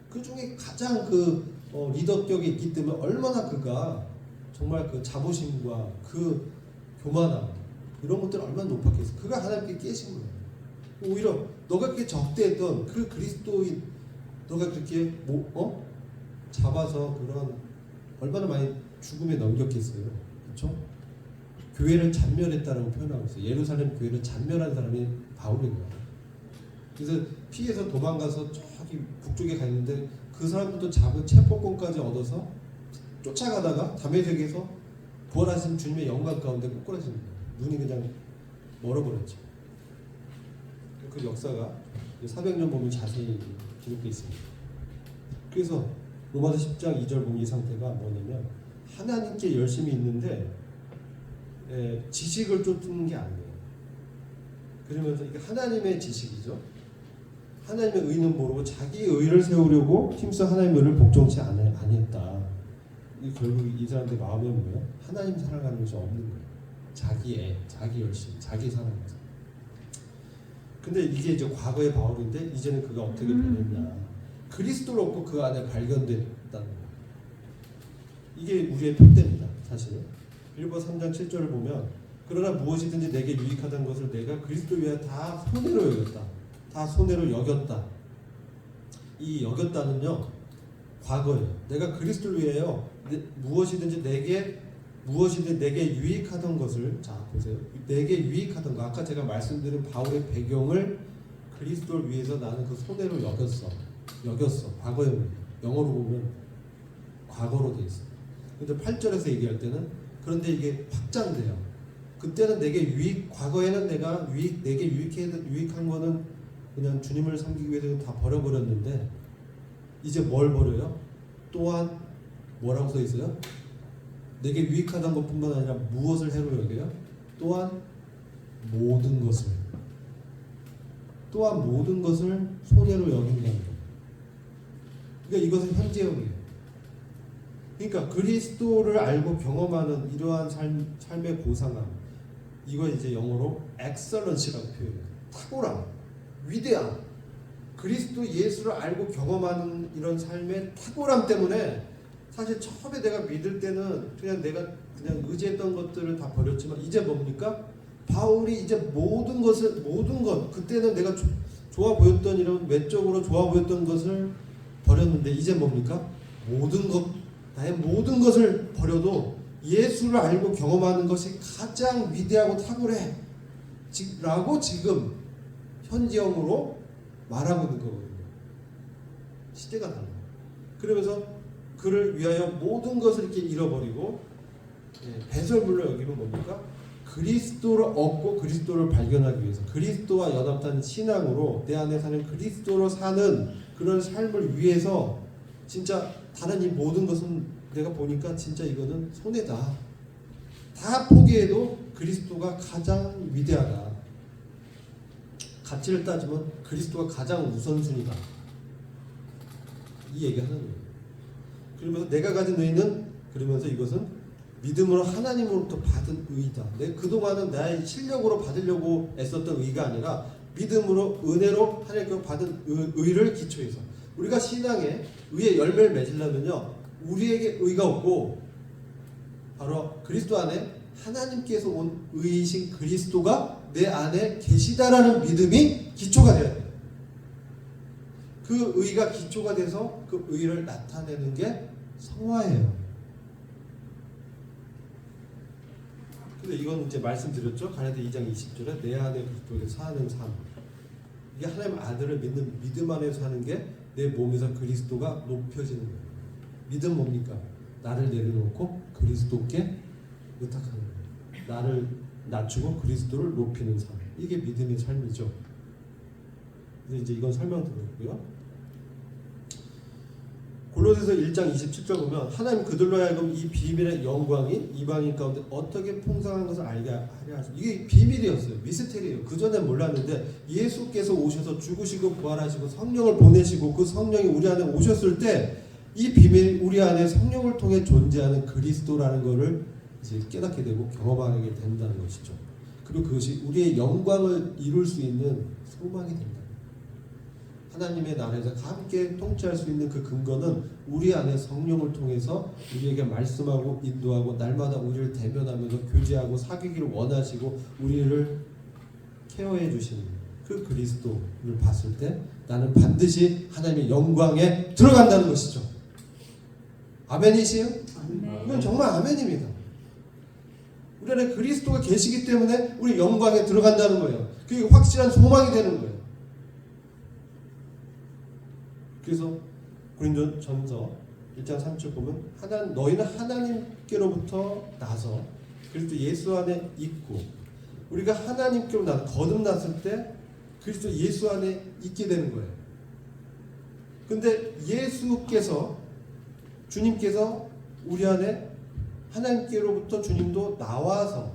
Speaker 1: 그 중에 가장 그 리더격이 있기 때문에 얼마나 그가 정말 그 자부심과 그 교만함 이런 것들을 얼마나 높았겠어. 그가 하나님께 깨신 거예요. 오히려 너가 그렇게 적대했던 그 그리스도인 너가 그렇게 잡아서 그런 얼마나 많이 죽음에 넘겼겠어요. 그렇죠? 교회를 잔멸했다라고 표현하고 있어요. 예루살렘 교회를 잔멸한 사람이 바울인 거예요. 그래서 피해서 도망가서 저기 북쪽에 가 있는데 그 사람들도 잡은 체포권까지 얻어서 쫓아가다가 다메섹에서 부활하신 주님의 영광 가운데 꼬꾸라집니다. 눈이 그냥 멀어버렸죠. 그 역사가 400년 보면 자세히 기록되어 있습니다. 그래서 로마서 10장 2절 보면 이 상태가 뭐냐면 하나님께 열심히 있는데 지식을 쫓는 게 아니에요. 그러면서 이게 하나님의 지식이죠. 하나님의 의는 모르고 자기의 의를 세우려고 힘써 하나님의 의를 복종치 아니했다. 결국 이 사람들 마음에 뭐예요? 하나님 사랑하는 것이 없는 거예요. 자기 열심, 자기 사랑하면서. 근데 이게 이제 과거의 바울인데 이제는 그가 어떻게 변했냐? 그리스도를 얻고 그 안에 발견됐다는 거예요. 이게 우리의 표대입니다. 사실은. 빌보 3장 7절을 보면 그러나 무엇이든지 내게 유익하다는 것을 내가 그리스도 위하여 다 손해로 여겼다. 다 손해로 여겼다. 이 여겼다는요. 과거예요. 내가 그리스도를 위하여 무엇이든지 내게 유익하던 것을 자 보세요. 내게 유익하던 거 아까 제가 말씀드린 바울의 배경을 그리스도를 위해서 나는 그 손해로 여겼어. 과거형이에요. 영어로 보면 과거로 돼 있어. 근데 8절에서 얘기할 때는 그런데 이게 확장돼요. 그때는 내게 과거에는 내게 유익한 거는 그냥 주님을 섬기기 위해서 다 버려버렸는데 이제 뭘 버려요? 또한 뭐라고 써 있어요? 내게 유익하다는 것뿐만 아니라 무엇을 해로 여겨요? 또한 모든 것을 손해로 여긴다는 거예요. 그러니까 이것은 현재형이에요. 그러니까 그리스도를 알고 경험하는 이러한 삶의 고상함, 이거 이제 영어로 excellence라고 표현해요. 탁월함, 위대함, 그리스도 예수를 알고 경험하는 이런 삶의 탁월함 때문에 사실 처음에 내가 믿을 때는 내가 의지했던 것들을 다 버렸지만 이제 뭡니까? 바울이 이제 모든 것 그때는 내가 좋아 보였던 이런 외적으로 좋아 보였던 것을 버렸는데 이제 뭡니까? 나의 모든 것을 버려도 예수를 알고 경험하는 것이 가장 위대하고 탁월해 라고 지금 현지형으로 말하고 있는 거거든요. 시대가 달라요. 그러면서 그를 위하여 모든 것을 이렇게 잃어버리고 배설물로 여기면 뭡니까? 그리스도를 얻고 그리스도를 발견하기 위해서 그리스도와 연합한 신앙으로 내 안에 사는 그리스도로 사는 그런 삶을 위해서 진짜 다른 이 모든 것은 내가 보니까 진짜 이거는 손해다. 다 포기해도 그리스도가 가장 위대하다. 가치를 따지면 그리스도가 가장 우선순위다. 이 얘기하는 거예요. 그러면서 내가 가진 의는 그러면서 이것은 믿음으로 하나님으로부터 받은 의다. 내가 그동안은 나의 실력으로 받으려고 애썼던 의가 아니라 믿음으로 은혜로 하나님께 받은 의를 기초해서 우리가 신앙에 의의 열매를 맺으려면요 우리에게 의가 없고 바로 그리스도 안에 하나님께서 온 의이신 그리스도가 내 안에 계시다라는 믿음이 기초가 되어야 돼요. 그 의가 기초가 돼서 그 의를 나타내는 게 성화예요. 근데 이건 이제 말씀드렸죠. 갈라디아 2장 20절에 내 안에 그리스도에서 사는 삶. 이게 하나님 아들을 믿는 믿음 안에서 사는 게 내 몸에서 그리스도가 높여지는 거예요. 믿음 뭡니까? 나를 내려놓고 그리스도께 의탁하는 거예요. 나를 낮추고 그리스도를 높이는 삶. 이게 믿음의 삶이죠. 그래서 이제 이건 설명드렸고요. 골로새서 1장 27절 보면 하나님 그들로 하여금 이 비밀의 영광이 이방인 가운데 어떻게 풍성한 것을 알게 하려 하시고 이게 비밀이었어요. 미스테리예요. 그전에 몰랐는데 예수께서 오셔서 죽으시고 부활하시고 성령을 보내시고 그 성령이 우리 안에 오셨을 때 이 비밀 우리 안에 성령을 통해 존재하는 그리스도라는 것을 이제 깨닫게 되고 경험하게 된다는 것이죠. 그리고 그것이 우리의 영광을 이룰 수 있는 소망이 된다. 하나님의 나라에서 함께 통치할 수 있는 그 근거는 우리 안에 성령을 통해서 우리에게 말씀하고 인도하고 날마다 우리를 대면하면서 교제하고 사귀기를 원하시고 우리를 케어해 주시는 그 그리스도를 봤을 때 나는 반드시 하나님의 영광에 들어간다는 것이죠. 아멘이세요? 이건 정말 아멘입니다. 우리 안에 그리스도가 계시기 때문에 우리 영광에 들어간다는 거예요. 그게 확실한 소망이 되는 거예요. 그래서 고린도전서 1장 3절 보면 너희는 하나님께로부터 나서 그리스도 예수 안에 있고 우리가 하나님께로 거듭났을 때 그리스도 예수 안에 있게 되는 거예요. 근데 주님께서 우리 안에 하나님께로부터 주님도 나와서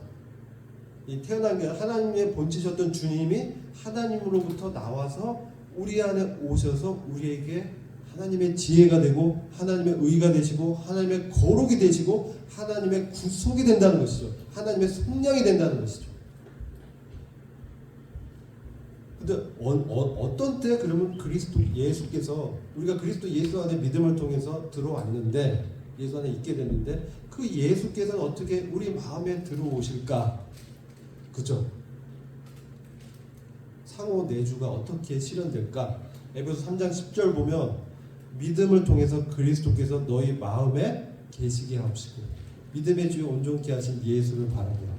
Speaker 1: 태어난 게 하나님의 본체셨던 주님이 하나님으로부터 나와서 우리 안에 오셔서 우리에게 하나님의 지혜가 되고 하나님의 의가 되시고 하나님의 거룩이 되시고 하나님의 구속이 된다는 것이죠. 하나님의 속량이 된다는 것이죠. 근데 어떤 때 그러면 예수께서 우리가 그리스도 예수 안에 믿음을 통해서 들어왔는데 예수 안에 있게 됐는데 그 예수께서는 어떻게 우리 마음에 들어오실까? 그죠? 상호 내주가 어떻게 실현될까? 에베소 3장 10절 보면 믿음을 통해서 그리스도께서 너희 마음에 계시게 하시고 믿음의 주에 온전케 하신 예수를 바라보라.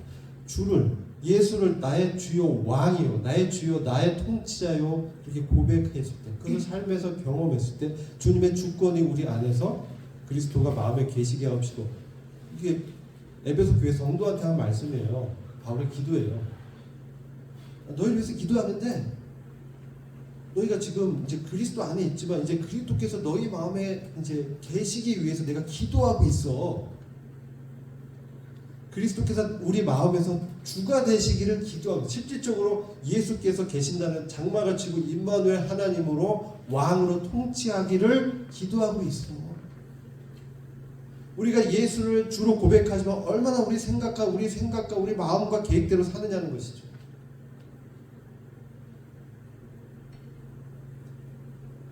Speaker 1: 주를 예수를 나의 주요 왕이요, 나의 주요, 나의 통치자요 이렇게 고백했을 때, 그것을 삶에서 경험했을 때 주님의 주권이 우리 안에서 그리스도가 마음에 계시게 하옵시고, 이게 에베소 교회 성도한테 한 말씀이에요. 바울의 기도예요. 너희를 위해서 기도하는데 너희가 지금 이제 그리스도 안에 있지만 이제 그리스도께서 너희 마음에 이제 계시기 위해서 내가 기도하고 있어. 그리스도께서 우리 마음에서 주가 되시기를 기도하고, 실질적으로 예수께서 계신다는 장막을 치고 임마누엘 하나님으로 왕으로 통치하기를 기도하고 있어. 우리가 예수를 주로 고백하지만 얼마나 우리 생각과 우리 마음과 계획대로 사느냐는 것이죠.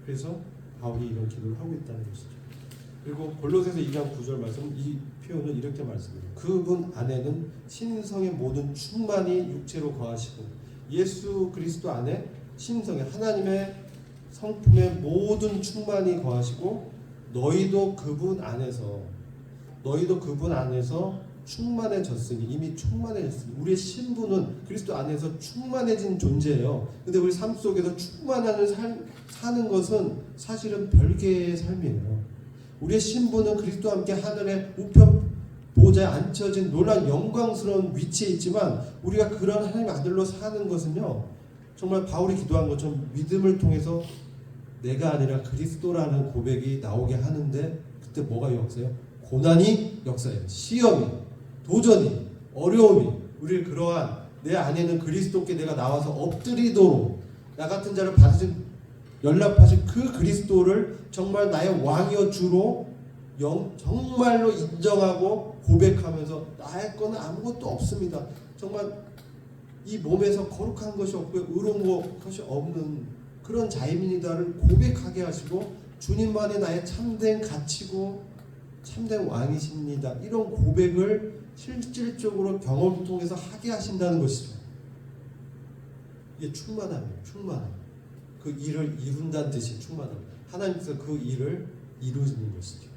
Speaker 1: 그래서 바울이 이런 기도를 하고 있다는 것이죠. 그리고 골로새서 2장 9절 말씀, 이 표현을 이렇게 말씀해요. 그분 안에는 신성의 모든 충만이 육체로 거하시고, 예수 그리스도 안에 신성의 하나님의 성품의 모든 충만이 거하시고, 너희도 그분 안에서 충만해졌으니, 이미 충만해졌으니, 우리의 신분은 그리스도 안에서 충만해진 존재예요. 근데 우리 삶 속에서 충만한 사는 것은 사실은 별개의 삶이에요. 우리의 신분은 그리스도와 함께 하늘의 우편 보좌에 앉혀진 놀라운 영광스러운 위치에 있지만, 우리가 그런 하나님의 아들로 사는 것은요, 정말 바울이 기도한 것처럼 믿음을 통해서 내가 아니라 그리스도라는 고백이 나오게 하는데, 그때 뭐가 역사예요? 고난이 역사예요. 시험이, 도전이, 어려움이 우리를 그러한 내 안에는 그리스도께 내가 나와서 엎드리도록, 나 같은 자를 받으신 연락하신 그 그리스도를 정말 나의 왕이여 주로 정말로 인정하고 고백하면서, 나의 거는 아무것도 없습니다, 정말 이 몸에서 거룩한 것이 없고 의로운 것이 없는 그런 자임이다를 고백하게 하시고, 주님만이 나의 참된 가치고 참된 왕이십니다, 이런 고백을 실질적으로 경험을 통해서 하게 하신다는 것이죠. 이게 충만함이에요. 충만함. 그 일을 이룬다는 뜻이 충만함. 하나님께서 그 일을 이루시는 것이죠.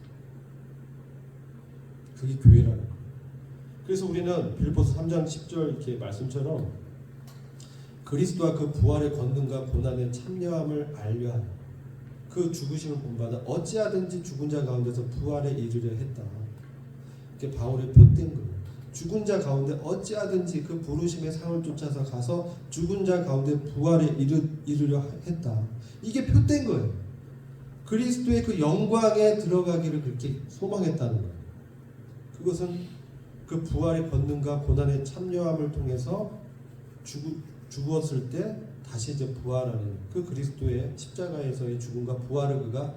Speaker 1: 그게 교회라는 거예요. 그래서 우리는 빌립보서 3장 10절 이렇게 말씀처럼 그리스도와 그 부활의 권능과 고난에 참여함을 알려 하여 그 죽으심을 본받아 어찌하든지 죽은 자 가운데서 부활에 이르려 했다. 이게 바울의 표된 거예요. 죽은 자 가운데 어찌하든지 그 부르심의 상을 쫓아서 가서 죽은 자 가운데 부활에 이르려 했다. 이게 표된 거예요. 그리스도의 그 영광에 들어가기를 그렇게 소망했다는 거예요. 그것은 그 부활의 권능과 고난의 참여함을 통해서 죽었을 때 다시 이제 부활하는 그 그리스도의 십자가에서의 죽음과 부활을 그가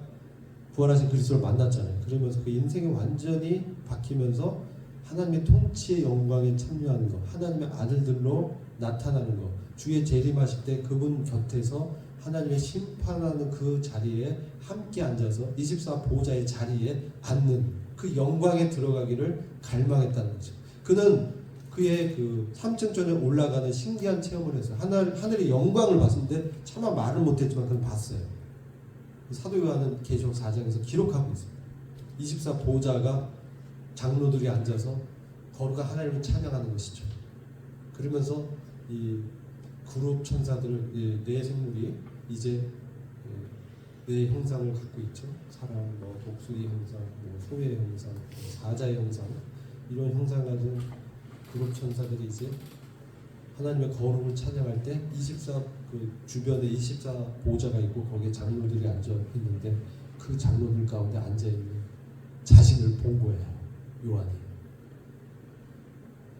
Speaker 1: 부활하신 그리스도를 만났잖아요. 그러면서 그 인생이 완전히 바뀌면서 하나님의 통치의 영광에 참여하는 것, 하나님의 아들들로 나타나는 것, 주의 재림하실 때 그분 곁에서 하나님의 심판하는 그 자리에 함께 앉아서 24 보좌의 자리에 앉는 그 영광에 들어가기를 갈망했다는 거죠. 그는 그의 그 3층 전에 올라가는 신기한 체험을 했어요. 하늘의 영광을 봤는데 차마 말을 못했지만 그는 봤어요. 사도 요한은 계시록 4장에서 기록하고 있습니다. 24 보좌가 장로들이 앉아서 거룩한 하나님을 찬양하는 것이죠. 그러면서 이 그룹 천사들, 네 생물이 이제 네 형상을 갖고 있죠. 사람, 독수리 형상, 소의 형상, 사자의 형상, 이런 형상 가진 그룹 천사들이 이제 하나님의 거룩을 찬양할 때 24 그 주변에 24 보좌가 있고 거기에 장로들이 앉아 있는데, 그 장로들 가운데 앉아 있는 자신을 본 거예요. 요한이,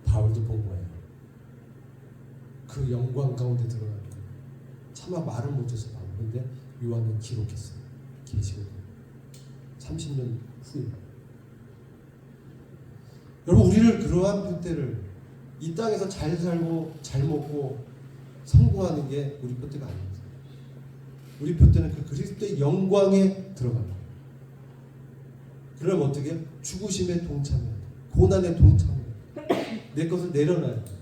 Speaker 1: 바울도 본 거예요. 그 영광 가운데 들어가는 거예요. 차마 말을 못해서 봤는데 요한은 기록했어요. 계시록 30년 후에. 여러분, 우리를 그러한 표대를 이 땅에서 잘 살고 잘 먹고 성공하는 게 우리 표대가 아닙니다. 우리 표대는 그 그리스도의 영광에 들어가는 거예요. 그럼 어떻게? 죽으심에 동참해야 돼. 고난에 동참해야 돼. 내 것을 내려놔야 돼.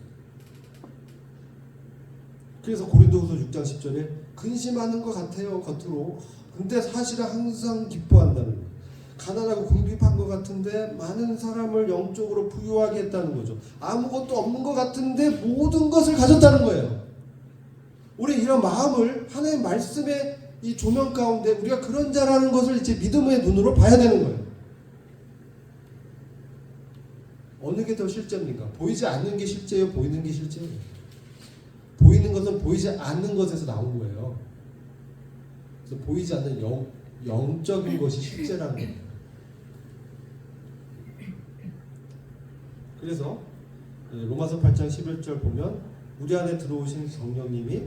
Speaker 1: 그래서 고린도후서 6장 10절에 근심하는 것 같아요, 겉으로. 근데 사실은 항상 기뻐한다는 거예요. 가난하고 궁핍한 것 같은데 많은 사람을 영적으로 부유하게 했다는 거죠. 아무것도 없는 것 같은데 모든 것을 가졌다는 거예요. 우리 이런 마음을 하나님의 말씀의 이 조명 가운데 우리가 그런 자라는 것을 이제 믿음의 눈으로 봐야 되는 거예요. 어느 게 더 실제입니까? 보이지 않는 게 실제예요? 보이는 게 실제예요? 보이는 것은 보이지 않는 것에서 나온 거예요. 그래서 보이지 않는 영적인 것이 실제라는 거예요. 그래서 로마서 8장 11절 보면 우리 안에 들어오신 성령님이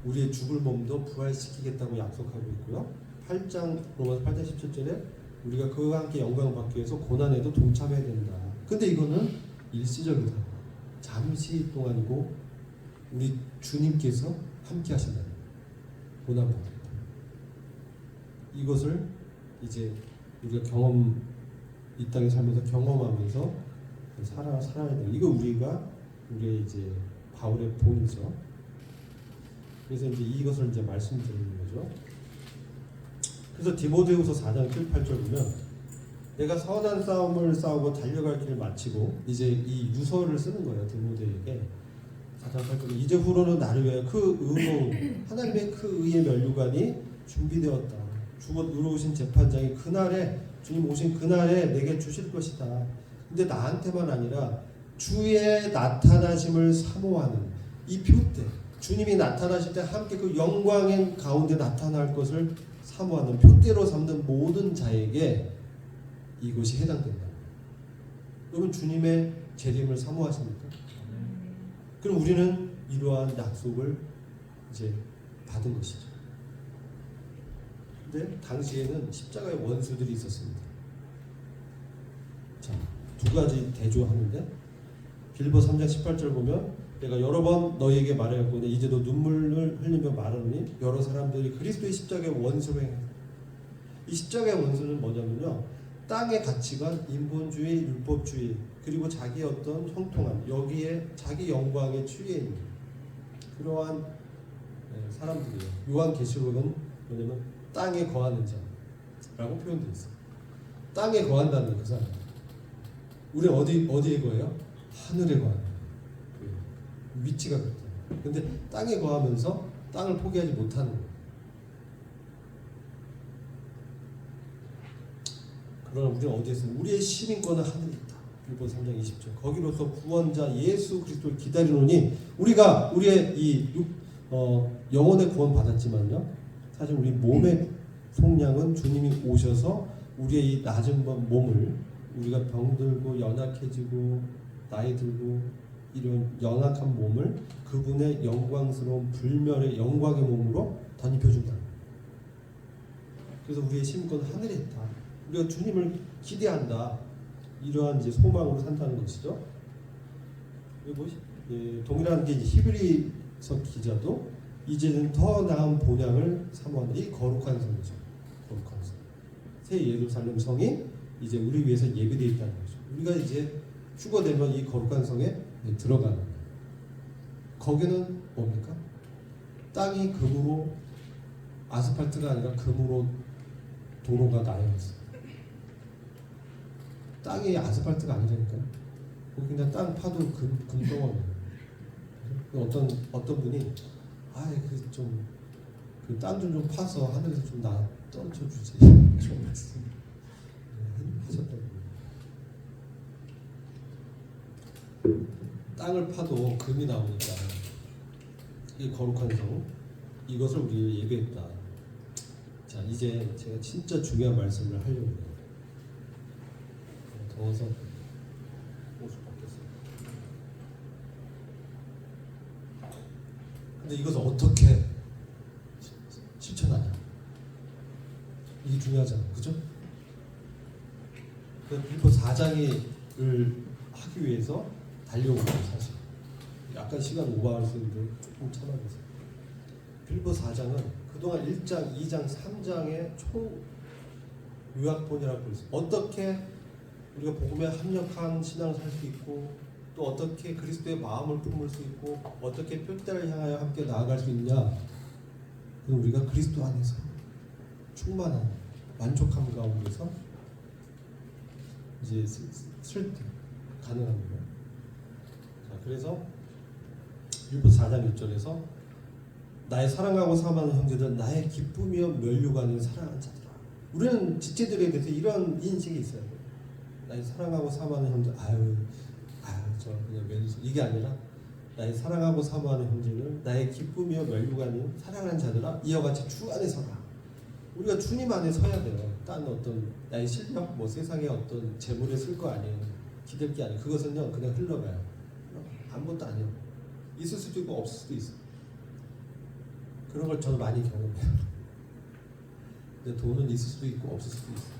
Speaker 1: 우리의 죽을 몸도 부활시키겠다고 약속하고 있고요. 로마서 8장 17절에 우리가 그와 함께 영광을 받기 위해서 고난에도 동참해야 된다. 근데 이거는 일시적이다. 잠시 동안이고 우리 주님께서 함께 하신다. 고난받는다. 이것을 이제 우리가 이 땅에 살면서 경험하면서 살아야 돼. 이거 우리의 이제 바울의 본이죠. 그래서 이제 이것을 이제 말씀드리는 거죠. 그래서 디모데후서 4장 7, 8절 보면 내가 선한 싸움을 싸우고 달려갈 길을 마치고 이제 이 유서를 쓰는 거예요. 디모데에게 4장 8절 이제 후로는 나를 위하여 그 의로 하나님의 그 의의 면류관이 준비되었다. 주 의로우신 재판장이 주님 오신 그날에 내게 주실 것이다. 근데 나한테만 아니라 주의 나타나심을 사모하는 이 표대, 주님이 나타나실 때 함께 그 영광의 가운데 나타날 것을 사모하는 표대로 삼는 모든 자에게 이것이 해당된다. 여러분 주님의 재림을 사모하십니까? 그럼 우리는 이러한 약속을 이제 받은 것이죠. 근데 당시에는 십자가의 원수들이 있었습니다. 자, 두 가지 대조하는데 빌보 3장 18절 보면 내가 여러 번 너희에게 말하였고 이제 너 눈물을 흘리며 말하노니 여러 사람들이 그리스도의 십자가의 원수로 행한다. 이 십자가의 원수는 뭐냐면요, 땅의 가치관, 인본주의, 율법주의, 그리고 자기의 어떤 형통함, 여기에 자기 영광에 취해 있는 그러한 사람들이에요. 요한계시록은 뭐냐면 땅에 거하는 자라고 표현되어 있어요. 땅에 거한다는 그 사람. 우리 어디에 거해요? 하늘에 거하는 위치가 그렇다. 근데 땅에 거하면서 땅을 포기하지 못하는 거예요. 그러나 우리는 어디에 있습니까? 우리의 시민권은 하늘에 있다. 빌보 3장 20절. 거기로서 구원자 예수 그리스도를 기다리노니 우리가 우리의 이 영혼의 구원 받았지만요, 사실 우리 몸의 속량은 주님이 오셔서 우리의 이 낮은 몸을, 우리가 병들고 연약해지고 나이 들고 이런 연약한 몸을 그분의 영광스러운 불멸의 영광의 몸으로 덧입혀준다. 그래서 우리의 시민권은 하늘에 있다. 우리가 주님을 기대한다. 이러한 이제 소망으로 산다는 것이죠. 동일한 게 히브리서 기자도 이제는 더 나은 본향을 사모한다. 이 거룩한 성이죠. 거룩한 성. 새 예루살렘 성이 이제 우리 위해서 예비되어 있다는 거죠. 우리가 이제 휴거되면 이 거룩한 성에 들어가는 거예요. 거기는 뭡니까? 땅이 금으로, 아스팔트가 아니라 금으로 도로가 나여 있어요. 땅이 아스팔트가 아니라니까요. 그냥 땅 파도 금덩어리예요. 어떤 분이 그 땅 좀 파서 하늘에서 좀 떨어져 주지 좀 하셨다고. 땅을 파도 금이 나오니까 이 거룩한 성, 이것을 우리 예배했다. 자, 이제 제가 진짜 중요한 말씀을 하려고 해요. 더워서 옷을 벗겠어요. 근데 이것을 어떻게 실천하냐, 이게 중요하잖아, 그죠? 빌보 4장을 하기 위해서 달려온 거예요, 사실. 약간 시간 오버할 수 있는데 조금 참아보세요. 빌보 4장은 그동안 1장, 2장, 3장의 총 요약본이라고 있어요. 어떻게 우리가 복음에 합력한 신앙을 살 수 있고, 또 어떻게 그리스도의 마음을 품을 수 있고, 어떻게 표대를 향하여 함께 나아갈 수 있냐. 그건 우리가 그리스도 안에서 충만한 만족함 가운데서 이제 쓸 때 가능합니다. 자, 그래서 빌립보서 4장 6절에서 나의 사랑하고 사모하는 형제들 나의 기쁨이여 면류관을 사랑하는 자들아. 우리는 지체들에 대해서 이런 인식이 있어요. 나의 사랑하고 사모하는 형제, 저 그냥 왼수 이게 아니라 나의 사랑하고 사모하는 형제를 나의 기쁨이여 면류관을 사랑하는 자들아 이와 같이 주 안에 서라. 우리가 주님 안에 서야 돼요. 딴 어떤 나의 실력, 뭐 세상의 어떤 재물에 쓸 거 아니에요. 기댈 게 아니에요. 그것은요 그냥 흘러가요. 아무것도 아니에요. 있을 수도 있고 없을 수도 있어요. 그런 걸 저는 많이 경험해요. 근데 돈은 있을 수도 있고 없을 수도 있어요.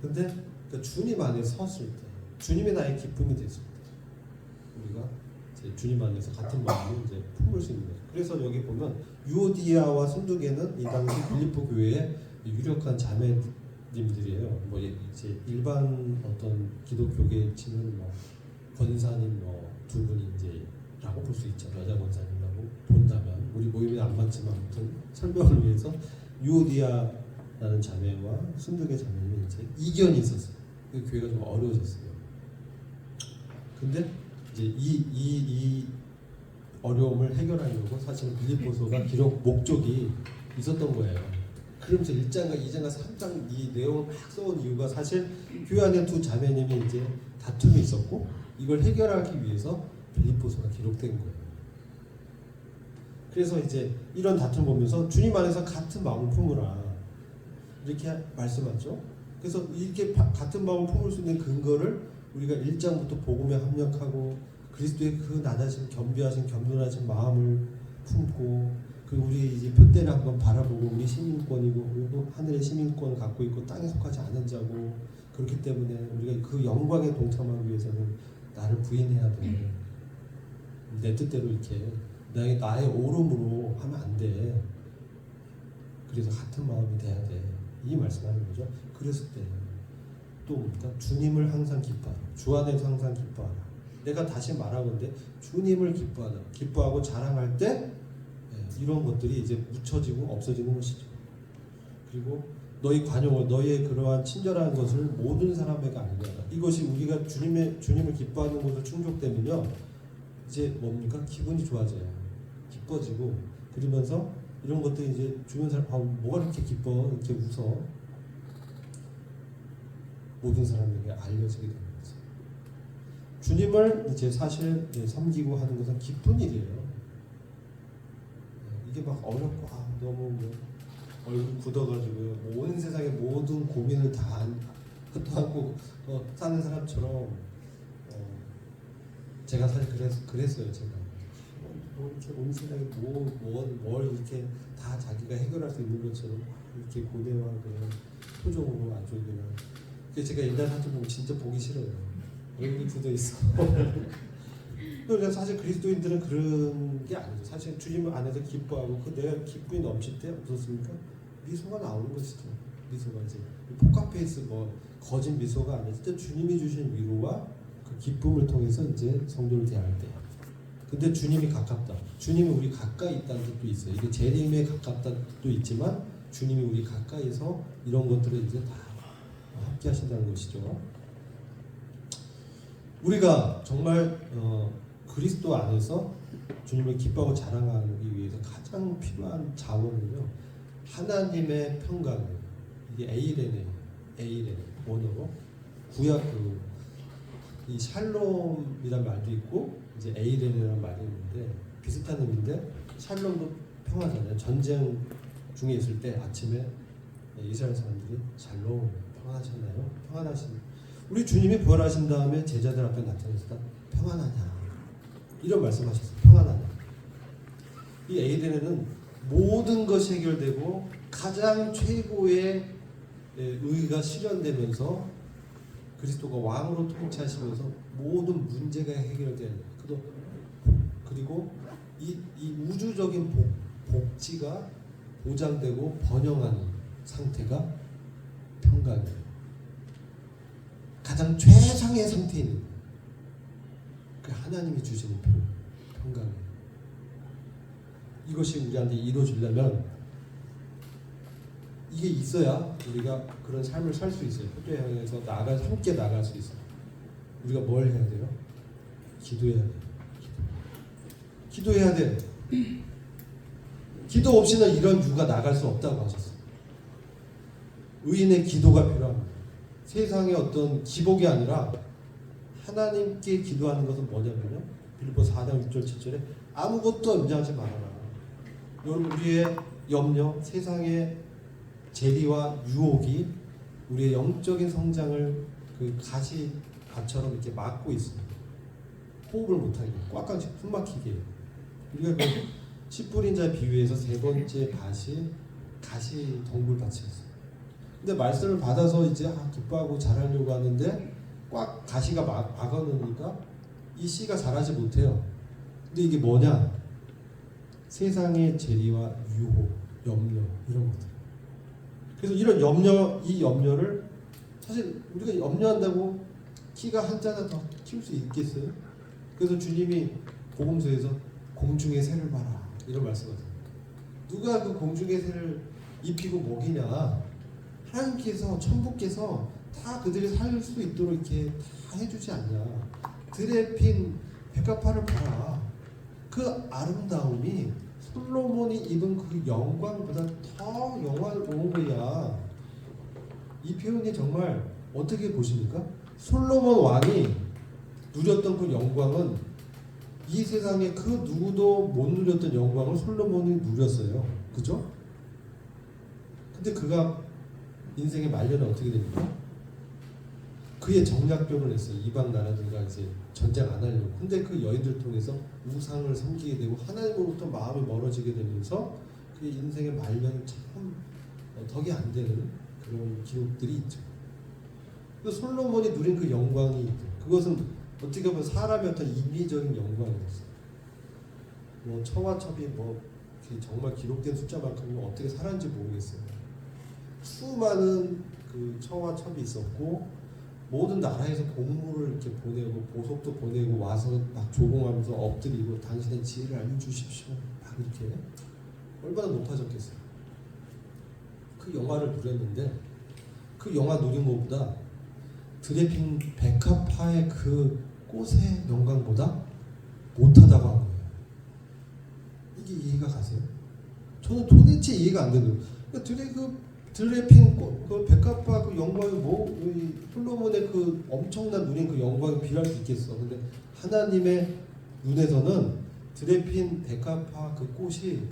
Speaker 1: 근데 그러니까 주님 안에 섰을 때, 주님이 나의 기쁨이 됐을 때, 우리가 이제 주님 안에서 같은 마음을 이제 품을 수 있는 거죠. 그래서 여기 보면 유오디아와 순두계는 이 당시 빌립보 교회의 유력한 자매님들이에요. 뭐 이제 일반 어떤 기독교계 치는 뭐 권사님 뭐 두 분이 이제라고 볼 수 있죠. 여자 권사님이라고 본다면 우리 모임에 안 맞지만 아무튼 설명을 위해서 유오디아라는 자매와 순두계 자매는 이제 이견이 있었어요. 그 교회가 좀 어려워졌어요. 근데 이제 이 어려움을 해결하려고 사실은 빌립보서가 기록 목적이 있었던 거예요. 그러면서 1장과 2장과 3장 이 내용을 막 써온 이유가 사실 교회 안에 두 자매님이 이제 다툼이 있었고 이걸 해결하기 위해서 빌립보서가 기록된 거예요. 그래서 이제 이런 다툼 보면서 주님 안에서 같은 마음을 품으라 이렇게 말씀하죠. 그래서 이렇게 같은 마음을 품을 수 있는 근거를 우리가 1장부터 복음에 합력하고 그리스도의 그 낮아진 겸비하신 겸손하신 마음을 품고 그리고 우리 이제 표대를 한번 바라보고 우리 시민권이고 그리고 하늘의 시민권을 갖고 있고 땅에 속하지 않은 자고 그렇기 때문에 우리가 그 영광에 동참하기 위해서는 나를 부인해야 돼. 내 뜻대로 이렇게 나의 오름으로 하면 안 돼. 그래서 같은 마음이 돼야 돼. 이 말씀하는 거죠. 그랬을 때 또 뭡니까? 주님을 항상 기뻐하라. 주 안에서 항상 기뻐하라. 내가 다시 말하건대 주님을 기뻐하라. 기뻐하고 자랑할 때 이런 것들이 이제 묻혀지고 없어지는 것이죠. 그리고 너희 관용을 너희의 그러한 친절한 것을 모든 사람에게 알리라. 이것이 우리가 주님을 기뻐하는 것으로 충족되면요. 이제 뭡니까? 기분이 좋아져요. 기뻐지고 그러면서 이런 것들이 이제 주변 사람 뭐가 이렇게 기뻐 이렇게 웃어 모든 사람에게 알려지게 되는 거죠. 주님을 이제 사실 섬기고 하는 것은 기쁜 일이에요. 이게 막 어렵고 너무 뭐 얼굴 굳어가지고요. 온 세상의 모든 고민을 다 흩어하고 사는 사람처럼 제가 사실 그랬어요. 제가 이렇게 온 세상에 뭘 이렇게 다 자기가 해결할 수 있는 것처럼 이렇게 고대와 그런 표정으로 아주 그냥 제가 옛날 사진 보면 진짜 보기 싫어요. 얼굴이 굳어 있어. 그러니까 사실 그리스도인들은 그런 게 아니죠. 사실 주님 안에서 기뻐하고 그 내가 기쁨이 넘칠 때 어떻습니까? 미소가 나오는 것이죠. 미소가 이제 포카페이스 뭐 거짓 미소가 아니라 진짜 주님이 주신 위로와 그 기쁨을 통해서 이제 성도를 대할 때. 근데 주님이 가깝다. 주님이 우리 가까이 있다는 뜻도 있어요. 이게 재림에 가깝다는 뜻도 있지만 주님이 우리 가까이서 이런 것들을 이제 다 함께 하신다는 것이죠. 우리가 정말 그리스도 안에서 주님을 기뻐하고 자랑하기 위해서 가장 필요한 자원은요. 하나님의 평강이에요. 이게 에이레네 원어로 구약 이 샬롬이란 말도 있고 이제 에이레네라는 말이 있는데 비슷한 의미인데 샬롬도 평화잖아요. 전쟁 중에 있을 때 아침에 이스라엘 사람들이 샬롬 평안하셨나요? 평안하신 우리 주님이 부활하신 다음에 제자들 앞에 나타나서 평안하냐 이런 말씀하셨어요. 평안하냐. 이 에이덴에는 모든 것이 해결되고 가장 최고의 의가 실현되면서 그리스도가 왕으로 통치하시면서 모든 문제가 해결돼야 돼요. 그리고 이 우주적인 복지가 보장되고 번영하는 상태가 평강이에요. 가장 최상의 상태에 있는 거예요. 그 하나님이 주시는 평강이에요. 이것이 우리한테 이루어지려면 이게 있어야 우리가 그런 삶을 살 수 있어요. 표를 향해서 함께 나갈 수 있어요. 우리가 뭘 해야 돼요? 기도해야 돼요. 기도해야 돼요. 기도 없이는 이런 유가 나갈 수 없다고 하셨어요. 의인의 기도가 필요합니다. 세상의 어떤 기복이 아니라 하나님께 기도하는 것은 뭐냐면요. 빌립보서 4장 6절 7절에 아무것도 염려하지 말아라. 여러분 우리의 염려, 세상의 재리와 유혹이 우리의 영적인 성장을 그 가시밭처럼 이렇게 막고 있습니다. 호흡을 못하게, 꽉꽉 숨막히게. 우리가 그 씨 뿌린 자 비유에서 세 번째 밭이 가시 덩굴밭이었어요. 근데 말씀을 받아서 이제 기뻐하고 자라려고 하는데 꽉 가시가 막아놓으니까 이 씨가 자라지 못해요. 근데 이게 뭐냐? 세상의 재리와 유혹, 염려 이런 것들. 그래서 이런 이 염려를 사실 우리가 염려한다고 키가 한 자나 더 키울 수 있겠어요? 그래서 주님이 복음서에서 공중의 새를 봐라 이런 말씀하세요. 누가 그 공중의 새를 입히고 먹이냐? 하나님께서 천부께서 다 그들이 살 수 있도록 이렇게 다 해주지 않냐? 들에 핀 백합화를 봐라. 그 아름다움이 솔로몬이 입은 그 영광보다 더 영화로운 거야. 이 표현이 정말 어떻게 보십니까? 솔로몬 왕이 누렸던 그 영광은 이 세상에 그 누구도 못 누렸던 영광을 솔로몬이 누렸어요. 그죠? 근데 그가 인생의 말년에 어떻게 됩니까? 그의 정략병을 했어요. 이방 나라들과 이제 전쟁 안 하려고. 근데 그 여인들 통해서 우상을 섬기게 되고 하나님으로부터 마음이 멀어지게 되면서 그의 인생의 말년이 참 덕이 안 되는 그런 기록들이 있죠. 그래서 솔로몬이 누린 그 영광이 그것은 어떻게 보면 사람의 어떤 인위적인 영광이었어요. 뭐 처와 첩이 뭐 정말 기록된 숫자만큼은 어떻게 살았는지 모르겠어요. 수많은 그 처와 첩이 있었고 모든 나라에서 공무를 이렇게 보내고 보석도 보내고 와서 막 조공하면서 엎드리고 당신의 지혜를 알려주십시오. 막 이렇게 얼마나 높아졌겠어요. 그 영화를 누렸는데 그 영화 누린 것보다 들에 핀 백합화의 그 꽃의 영광보다 못하다고 하는 거예요. 이게 이해가 가세요? 저는 도대체 이해가 안 되는 거예요. 들에 핀 그 백합화 그 영광이 이 솔로몬의 그 엄청난 누린 그 영광이 비할 수 있겠어. 근데 하나님의 눈에서는 들에 핀 백합화 그 꽃이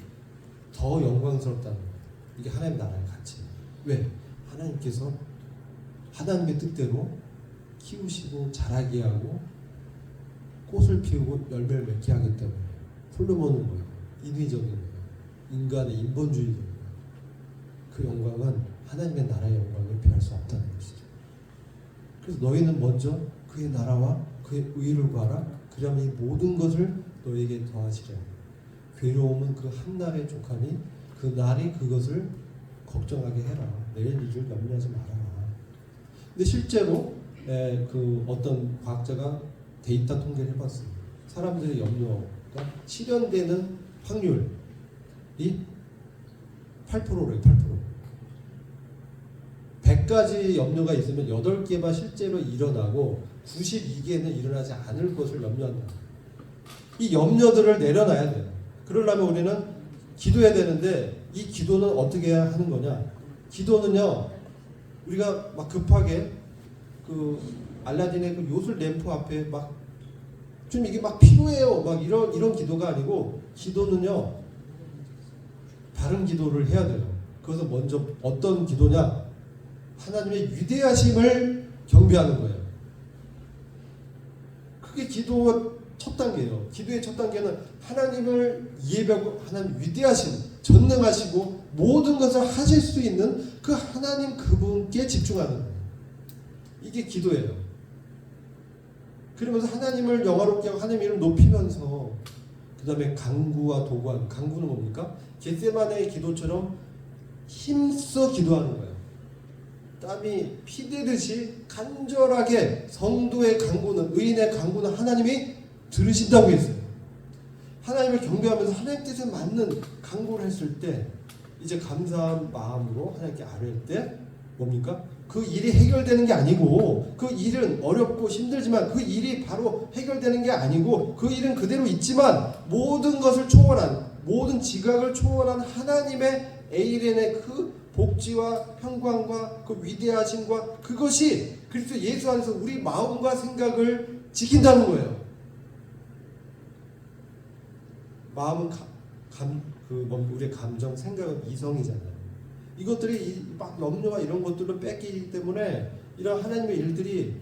Speaker 1: 더 영광스럽다는 거예요. 이게 하나님 나라의 가치. 왜? 하나님께서 하나님의 뜻대로 키우시고 자라게 하고 꽃을 피우고 열매를 맺게 하기 때문에. 솔로몬은 뭐예요? 인위적인 거예요. 인간의 인본주의적인 거예요. 그 영광은 하나님의 나라의 영광을 비할 수 없다는 것이죠. 그래서 너희는 먼저 그의 나라와 그의 의를 구하라. 그러면 이 모든 것을 너희에게 더하시리라. 괴로움은 그 한 날의 족하니 그 날이 그것을 걱정하게 해라. 내일 일을 염려하지 마라. 근데 실제로 그 어떤 과학자가 데이터 통계를 해봤습니다. 사람들의 염려가 실현되는 확률이 8%래요. 8%. 100가지 염려가 있으면 8개만 실제로 일어나고 92개는 일어나지 않을 것을 염려한다. 이 염려들을 내려놔야 돼요. 그러려면 우리는 기도해야 되는데 이 기도는 어떻게 해야 하는 거냐? 기도는요, 우리가 막 급하게 그 알라딘의 그 요술 램프 앞에 막 좀 이게 막 필요해요. 막 이런 기도가 아니고 기도는요, 바른 기도를 해야 돼요. 그것은 먼저 어떤 기도냐? 하나님의 위대하심을 경배하는 거예요. 그게 기도의 첫 단계예요. 기도의 첫 단계는 하나님을 예배하고 하나님 위대하심, 전능하시고 모든 것을 하실 수 있는 그 하나님 그분께 집중하는 거예요. 이게 기도예요. 그러면서 하나님을 영화롭게 하고 하나님 이름 높이면서 그 다음에 간구와 도구하는, 간구는 뭡니까? 겟세마네의 기도처럼 힘써 기도하는 거예요. 땀이 피대듯이 간절하게 성도의 간구는, 의인의 간구는 하나님이 들으신다고 했어요. 하나님을 경배하면서 하나님 뜻에 맞는 간구를 했을 때 이 이제 감사한 마음으로 하나님께 아뢰을 때 뭡니까? 그 일이 해결되는 게 아니고, 그 일은 어렵고 힘들지만 그 일이 바로 해결되는 게 아니고, 그 일은 그대로 있지만 모든 것을 초월한, 모든 지각을 초월한 하나님의 에이렌의 그 복지와 평강과 그 위대하심과 그것이 그리스도 예수 안에서 우리 마음과 생각을 지킨다는 거예요. 마음은 우리의 감정, 생각은 이성이잖아요. 이것들이 막 염려와 이런 것들로 뺏기기 때문에 이런 하나님의 일들이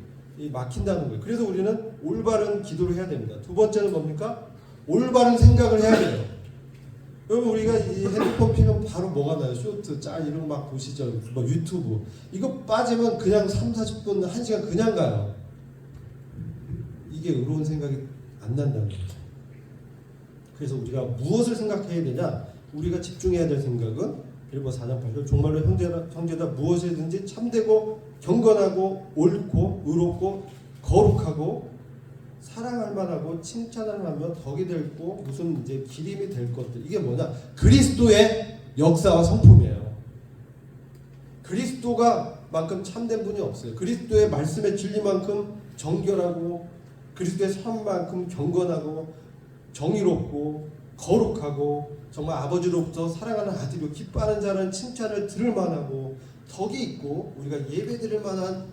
Speaker 1: 막힌다는 거예요. 그래서 우리는 올바른 기도를 해야 됩니다. 두 번째는 뭡니까? 올바른 생각을 해야 돼요. 여러분, 우리가 이 핸드폰 피면 바로 뭐가 나요? 쇼트, 짤 이런 거 막 보시죠. 뭐 유튜브. 이거 빠지면 그냥 3, 40분, 1시간 그냥 가요. 이게 의로운 생각이 안 난다는 거죠. 그래서 우리가 무엇을 생각해야 되냐? 우리가 집중해야 될 생각은 1번 4장 8절 정말로 형제다 무엇이든지 참되고 경건하고 옳고 의롭고 거룩하고 사랑할 만하고 칭찬할 만하면 덕이 될고 무슨 이제 기림이 될 것들, 이게 뭐냐? 그리스도의 역사와 성품이에요. 그리스도가 만큼 참된 분이 없어요. 그리스도의 말씀의 진리만큼 정결하고 그리스도의 삶만큼 경건하고 정의롭고 거룩하고 정말 아버지로부터 사랑하는 아들이고 기뻐하는 자는 칭찬을 들을 만하고 덕이 있고 우리가 예배드릴 만한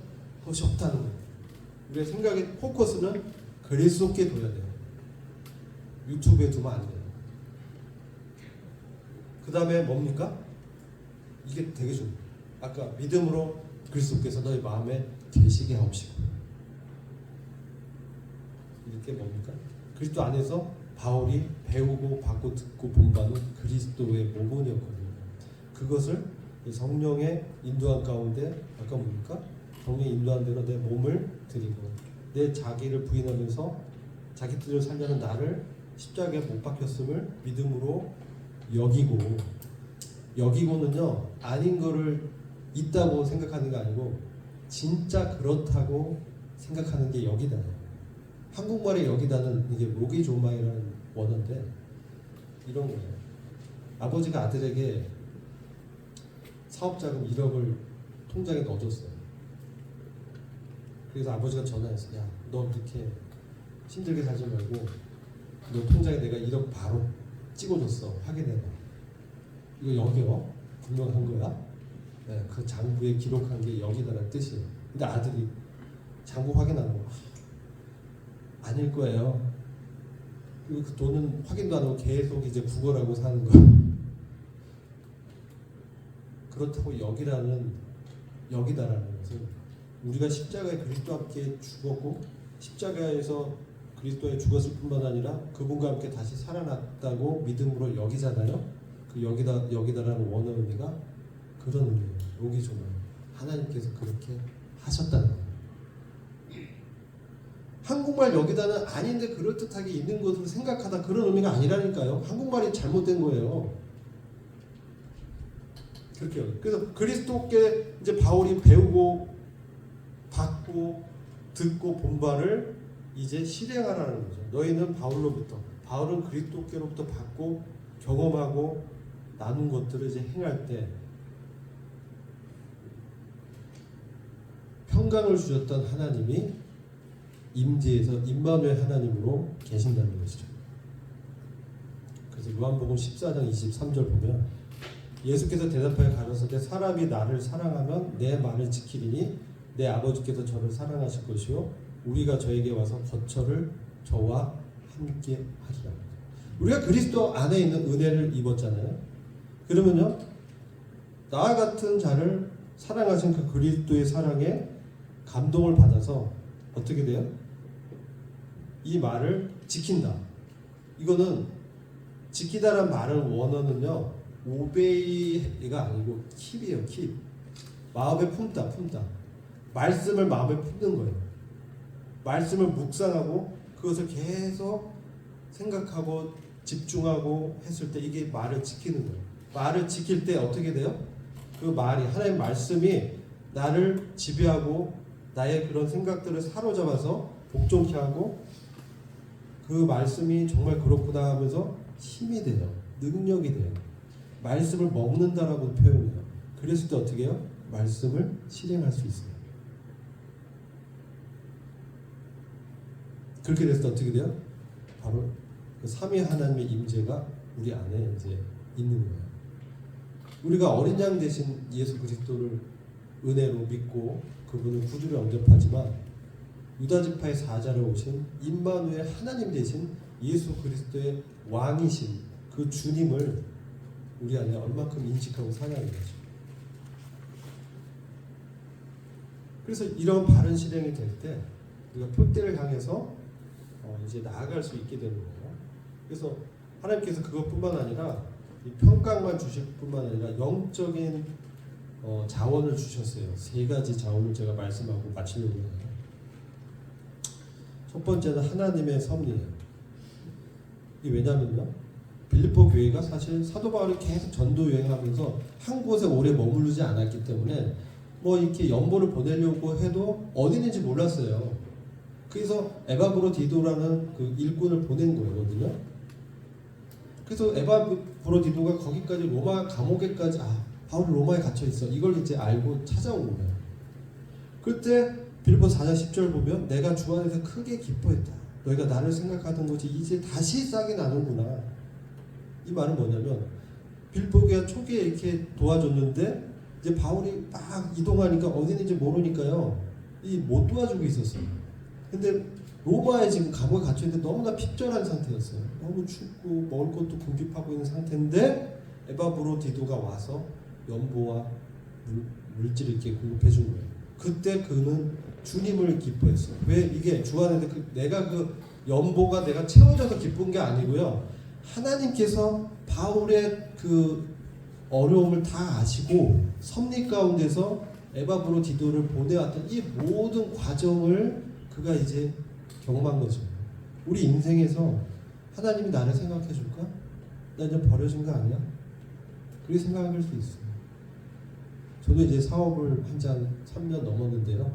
Speaker 1: 것이 없다는 거예요. 우리의 생각의 포커스는 그리스도께 둬야 돼요. 유튜브에 두면 안 돼요. 그 다음에 뭡니까? 이게 되게 중요해요. 아까 믿음으로 그리스도께서 너희 마음에 계시게 하옵시고, 이렇게 뭡니까? 그리스도 안에서 바울이 배우고 받고 듣고 본받는 그리스도의 모본이었거든요. 그것을 성령의 인도한 가운데 아까 뭡니까? 성령의 인도한 대로 내 몸을 드리고 내 자기를 부인하면서 자기 뜻을 살려는 나를 십자가에 못 박혔음을 믿음으로 여기고는요, 아닌 거를 있다고 생각하는 게 아니고 진짜 그렇다고 생각하는 게 여기다예요. 한국말의 여기다는 이게 로기조마이라는 원어인데 이런 거예요. 아버지가 아들에게 사업자금 1억을 통장에 넣어줬어요. 그래서 아버지가 전화했어요. 야, 너 그렇게 힘들게 살지 말고 너 통장에 내가 1억 바로 찍어줬어. 확인해봐. 이거 여기요. 분명한 거야. 네, 그 장부에 기록한 게 여기다라는 뜻이에요. 근데 아들이 장부 확인하는 거 아닐 거예요. 그리고 그 돈은 확인도 안 하고 계속 이제 구걸하고 사는 거. 그렇다고 여기다라는 것은 우리가 십자가에 그리스도와 함께 죽었고 십자가에서 그리스도에 죽었을 뿐만 아니라 그분과 함께 다시 살아났다고 믿음으로 여기잖아요. 그 여기다라는 원어 의미가 그런 의미예요. 로기조마이. 하나님께서 그렇게 하셨다는 거예요. 한국말 여기다는 아닌데 그럴듯하게 있는 것으로 생각하다, 그런 의미가 아니라니까요. 한국말이 잘못된 거예요. 그렇게요. 그래서 그리스도께 이제 바울이 배우고 받고 듣고 본 바를 이제 실행하라는 거죠. 너희는 바울은 그리스도께로부터 받고 경험하고 나눈 것들을 이제 행할 때 평강을 주셨던 하나님이 임재에서 임마누엘 하나님으로 계신다는 것이죠. 그래서 요한복음 14장 23절 보면 예수께서 대답하여 가라사대 사람이 나를 사랑하면 내 말을 지키리니 내 아버지께서 저를 사랑하실 것이요 우리가 저에게 와서 거처를 저와 함께 하리라. 우리가 그리스도 안에 있는 은혜를 입었잖아요. 그러면요, 나와 같은 자를 사랑하신 그 그리스도의 사랑에 감동을 받아서 어떻게 돼요? 이 말을 지킨다. 이거는 지키다란 말은 원어는요, 오베이가 아니고 킵이에요. 킵. 마음에 품다. 말씀을 마음에 품는 거예요. 말씀을 묵상하고 그것을 계속 생각하고 집중하고 했을 때 이게 말을 지키는 거예요. 말을 지킬 때 어떻게 돼요? 그 말이, 하나님의 말씀이 나를 지배하고 나의 그런 생각들을 사로잡아서 복종케 하고 그 말씀이 정말 그렇구나 하면서 힘이 돼요. 능력이 돼요. 말씀을 먹는다라고 표현해요. 그랬을 때 어떻게 해요? 말씀을 실행할 수 있어요. 그렇게 됐을 때 어떻게 돼요? 바로 그 삼위 하나님의 임재가 우리 안에 이제 있는 거예요. 우리가 어린 양 대신 예수 그리스도를 은혜로 믿고 그분을 구주로 영접하지만 유다 지파의 사자로 오신 임마누엘 하나님 대신 예수 그리스도의 왕이신 그 주님을 우리 안에 얼마큼 인식하고 사냐는 거죠. 그래서 이런 바른 실행이 될 때 우리가 표대를 향해서 이제 나아갈 수 있게 되는 거예요. 그래서 하나님께서 그것뿐만 아니라 이 평강만 주실 뿐만 아니라 영적인 자원을 주셨어요. 세 가지 자원을 제가 말씀하고 마치려고 해요. 첫 번째는 하나님의 섭리예요. 이게 왜냐면요, 빌립보 교회가 사실 사도 바울이 계속 전도 여행하면서 한 곳에 오래 머무르지 않았기 때문에 뭐 이렇게 연보를 보내려고 해도 어디 있는지 몰랐어요. 그래서 에바브로디도라는 그 일꾼을 보낸 거거든요. 그래서 에바브로디도가 거기까지 로마 감옥에까지 바울이 로마에 갇혀 있어. 이걸 이제 알고 찾아온 거예요. 그때 빌립보서 4장 10절 보면 내가 주 안에서 크게 기뻐했다. 너희가 나를 생각하던 것이 이제 다시 싹이 나는구나. 이 말은 뭐냐면 빌립보 교회가 초기에 이렇게 도와줬는데 이제 바울이 막 이동하니까 어디 있는지 모르니까요. 못 도와주고 있었어요. 근데 로마에 지금 감옥에 갇혀 있는데 너무나 핍절한 상태였어요. 너무 춥고 먹을 것도 궁핍하고 있는 상태인데 에바브로디도가 와서 연보와 물질을 이렇게 공급해 준 거예요. 그때 그는 주님을 기뻐했어요. 왜? 이게 주 안에 내가 그 연보가 내가 채워져서 기쁜 게 아니고요. 하나님께서 바울의 그 어려움을 다 아시고 섭리 가운데서 에바브로디도를 보내왔던 이 모든 과정을 그가 이제 경험한 거죠. 우리 인생에서 하나님이 나를 생각해 줄까? 나 이제 버려진 거 아니야? 그렇게 생각할 수 있어요. 저도 이제 사업을 한 지 한 3년 넘었는데요.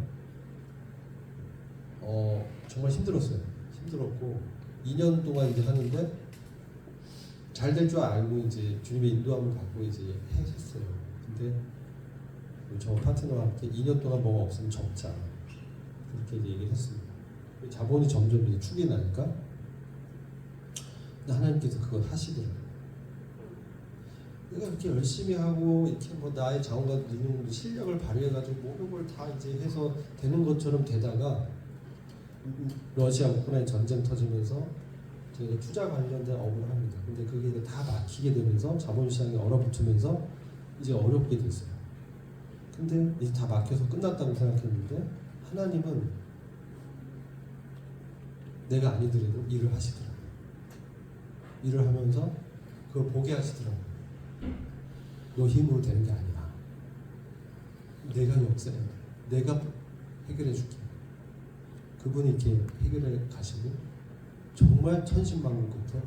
Speaker 1: 정말 힘들었어요. 힘들었고 2년 동안 이제 하는데 잘 될 줄 알고 이제 주님의 인도함을 갖고 이제 했어요. 근데 저 파트너와 함께 2년 동안 뭐가 없으면 접자. 그렇게 이제 얘기를 했습니다. 자본이 점점 이제 축이 나니까 근데 하나님께서 그걸 하시더라고요. 내가 이렇게 열심히 하고 이렇게 뭐 나의 자원과 능력, 실력을 발휘해가지고 모든 걸 다 이제 해서 되는 것처럼 되다가 러시아 우크라이나 전쟁 터지면서 저희가 투자 관련된 업을 합니다. 근데 그게 이제 다 막히게 되면서 자본시장이 얼어붙으면서 이제 어렵게 됐어요. 근데 이제 다 막혀서 끝났다고 생각했는데 하나님은 내가 아니더라도 일을 하시더라고요. 일을 하면서 그걸 보게 하시더라고요. 너 힘으로 되는 게 아니야. 내가 역사해. 내가 해결해 줄게. 그분이 이렇게 해결해 가시고 정말 천신만고부터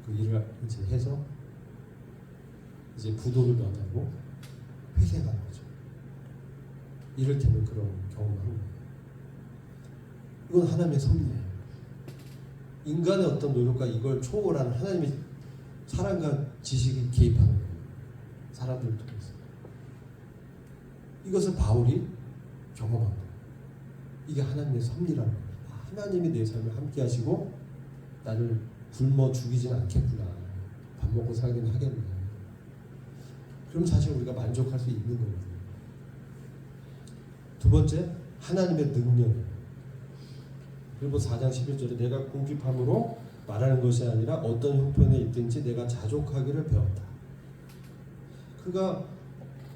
Speaker 1: 그 일을 이제 해서 이제 부도를 면하고 회생하는 거죠. 이를테면 그런 경험을 합니다. 이건 하나님의 섭리예요. 인간의 어떤 노력과 이걸 초월하는 하나님의 사랑과 지식이 개입하는 거예요. 사람들을 통해서. 이것을 바울이 경험한 거예요. 이게 하나님의 섭리라는 거예요. 하나님이 내 삶을 함께 하시고 나를 굶어 죽이진 않겠구나. 밥 먹고 살긴 하겠네. 그럼 사실 우리가 만족할 수 있는 거거든요. 두 번째, 하나님의 능력이에요. 그리고 4장 11절에 내가 궁핍함으로 말하는 것이 아니라 어떤 형편에 있든지 내가 자족하기를 배웠다. 그가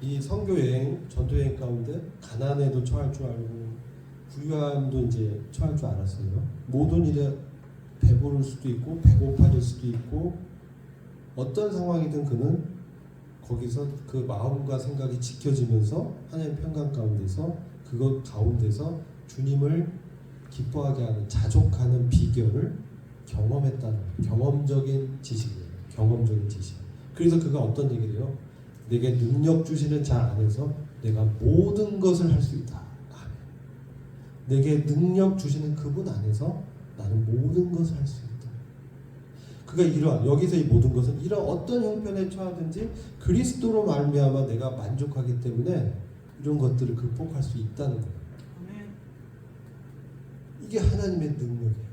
Speaker 1: 이 선교 여행, 전도 여행 가운데 가난에도 처할 줄 알고 부유함도 이제 처할 줄 알았어요. 모든 일에 배부를 수도 있고 배고파질 수도 있고 어떤 상황이든 그는 거기서 그 마음과 생각이 지켜지면서 하나님의 평강 가운데서 그것 가운데서 주님을 기뻐하게 하는 자족하는 비결을 경험했다는 경험적인 지식이에요. 경험적인 지식. 그래서 그가 어떤 얘기를 해요? 내게 능력 주시는 자 안에서 내가 모든 것을 할 수 있다. 내게 능력 주시는 그분 안에서 나는 모든 것을 할 수 있다. 그가 이러한 여기서 이 모든 것은 이런 어떤 형편에 처하든지 그리스도로 말미암아 내가 만족하기 때문에 이런 것들을 극복할 수 있다는 거예요. 이게 하나님의 능력이에요.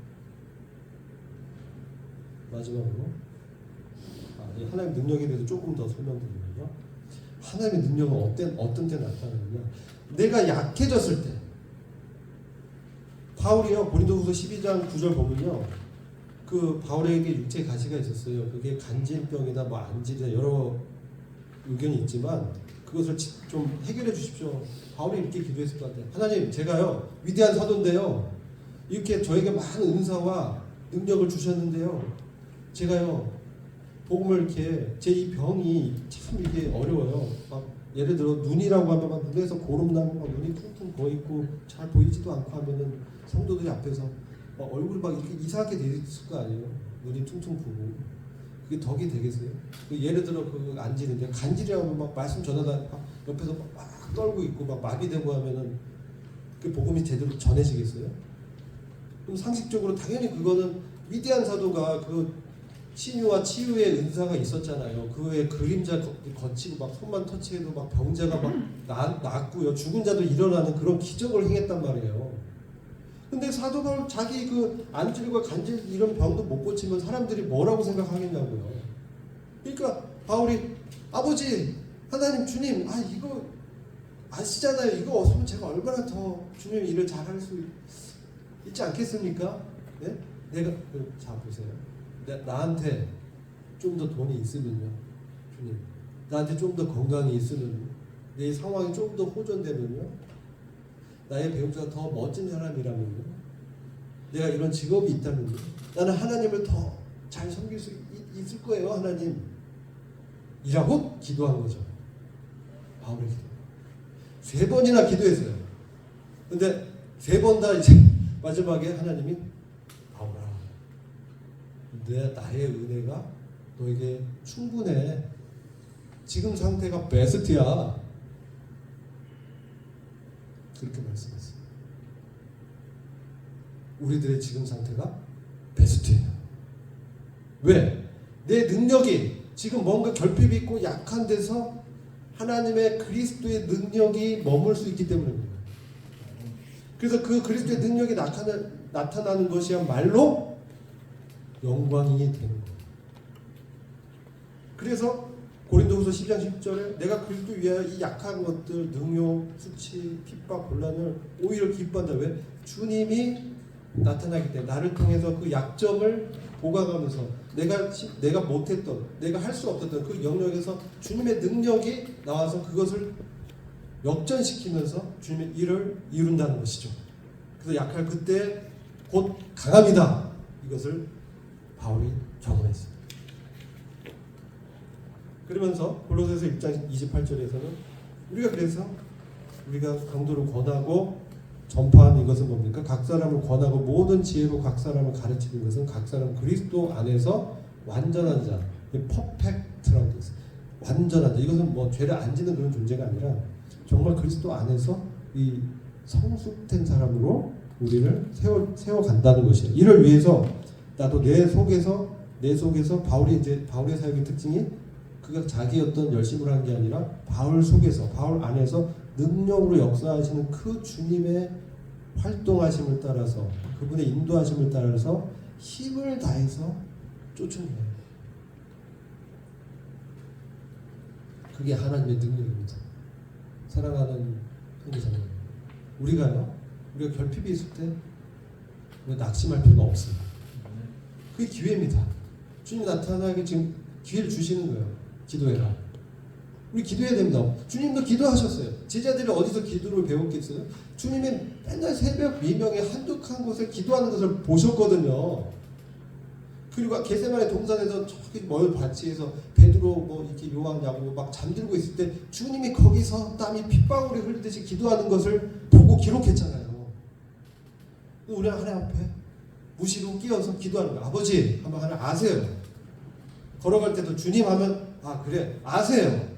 Speaker 1: 마지막으로 이 하나님의 능력에 대해서 조금 더 설명드리면요. 하나님의 능력은 어떤 때 나타나느냐? 내가 약해졌을 때. 바울이요 고린도후서 12장 9절 보면요, 그 바울에게 육체 가시가 있었어요. 그게 간질병이다, 뭐 안질이다, 여러 의견이 있지만 그것을 좀 해결해 주십시오. 바울이 이렇게 기도했을 것 같아요. 하나님, 제가요 위대한 사도인데요, 이렇게 저에게 많은 은사와 능력을 주셨는데요, 제가요 복음을 이렇게 제 이 병이 참 이게 어려워요. 막 예를 들어 눈이라고 하면 막 눈에서 고름 나고 막 눈이 퉁퉁 부어 있고 잘 보이지도 않고 하면은 성도들이 앞에서 막 얼굴이 막 이렇게 이상하게 돼 있을 거 아니에요. 눈이 퉁퉁 부고 그게 덕이 되겠어요? 예를 들어 그 안지는데 간질이라고 하면 막 말씀 전하다 옆에서 막 떨고 있고 막 마비되고 하면은 그 복음이 제대로 전해지겠어요? 그럼 상식적으로 당연히 그거는 위대한 사도가 그 치유와 치유의 은사가 있었잖아요. 그의 그림자 거치고 막 손만 터치해도 막 병자가 막 낫고요. 죽은 자도 일어나는 그런 기적을 행했단 말이에요. 근데 사도 바울 자기 그 안질과 간질 이런 병도 못 고치면 사람들이 뭐라고 생각하겠냐고요. 그러니까 바울이 아버지, 하나님, 주님, 이거 아시잖아요. 이거 없으면 제가 얼마나 더 주님 일을 잘할 수 있지 않겠습니까? 네? 내가 자 보세요. 나한테 좀 더 돈이 있으면요, 주님, 나한테 좀 더 건강이 있으면, 내 상황이 좀 더 호전되면요, 나의 배우자가 더 멋진 사람이라면요, 내가 이런 직업이 있다면요, 나는 하나님을 더 잘 섬길 수 있을 거예요, 하나님. 이라고 기도한 거죠. 바울의 기도. 3번이나 기도했어요. 근데 3번 다 이제 마지막에 하나님이 바울아, 나의 은혜가 너에게 충분해. 지금 상태가 베스트야. 그렇게 말씀했어요. 우리들의 지금 상태가 베스트예요. 왜? 내 능력이 지금 뭔가 결핍이 있고 약한 데서 하나님의 그리스도의 능력이 머물 수 있기 때문입니다. 그래서 그 그리스도의 능력이 나타나는 것이야말로 영광이 되는 거예요. 그래서 고린도후서 12장 10절에 내가 그리스도 위하여 이 약한 것들, 능욕, 수치, 핍박, 곤란을 오히려 기뻐한다. 왜? 주님이 나타나기 때문에 나를 통해서 그 약점을 보강하면서 내가 못했던, 내가 할 수 없었던 그 영역에서 주님의 능력이 나와서 그것을 역전시키면서 주님의 일을 이룬다는 것이죠. 그래서 약할 그때 곧 강함이다. 이것을 바울이 경험했습니다. 그러면서 골로새서 1장 28절에서는 우리가 강도를 권하고 전파하는 이것은 뭡니까? 각 사람을 권하고 모든 지혜로 각 사람을 가르치는 것은 각 사람 그리스도 안에서 완전한 자, 퍼펙트라고 되어 있어요. 완전한 자. 이것은 뭐 죄를 안 짓는 그런 존재가 아니라 정말 그리스도 안에서 이 성숙된 사람으로 우리를 세워간다는 것이에요. 이를 위해서 나도 내 속에서 바울의 사역의 특징이 그가 자기 어떤 열심을 한 게 아니라 바울 안에서 능력으로 역사하시는 그 주님의 활동하심을 따라서, 그분의 인도하심을 따라서 힘을 다해서 쫓은 거예요. 그게 하나님의 능력입니다. 사랑하는 형제자매, 우리가 결핍이 있을 때 낙심할 필요가 없어요. 그게 기회입니다. 주님 나타나게 지금 기회를 주시는 거예요. 기도해라. 우리 기도해야 됩니다. 주님도 기도하셨어요. 제자들이 어디서 기도를 배웠겠어요? 주님이 맨날 새벽 미명에 한적한 곳에 기도하는 것을 보셨거든요. 그리고 게세마네 동산에서 저기 멀 밭에서 베드로 이렇게 요한 야고보 막 잠들고 있을 때 주님이 거기서 땀이 핏방울이 흐르듯이 기도하는 것을 보고 기록했잖아요. 우리 하나님 앞에 무시로 끼어서 기도하는 거예요. 아버지 하면 하나님 아세요. 걸어갈 때도 주님 하면 그래 아세요.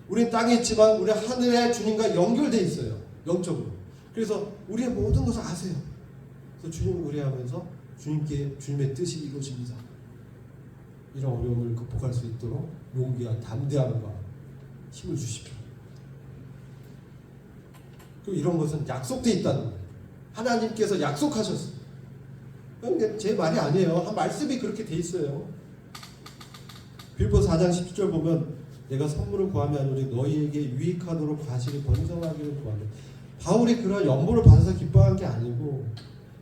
Speaker 1: 우리는 땅에 있지만 우리 하늘의 주님과 연결되어 있어요. 영적으로. 그래서 우리의 모든 것을 아세요. 그래서 주님을 의뢰하면서 주님의 뜻이 이루어집니다. 이런 어려움을 극복할 수 있도록 용기와 담대함과 힘을 주십시오. 그리고 이런 것은 약속돼 있다는 거예요. 하나님께서 약속하셨어요. 제 말이 아니에요. 한 말씀이 그렇게 돼 있어요. 빌보서 4장 10절 보면 내가 선물을 구하며 아니오니 너희에게 유익하도록 과실이 번성하기를 구하네. 바울이 그런 연보를 받아서 기뻐한 게 아니고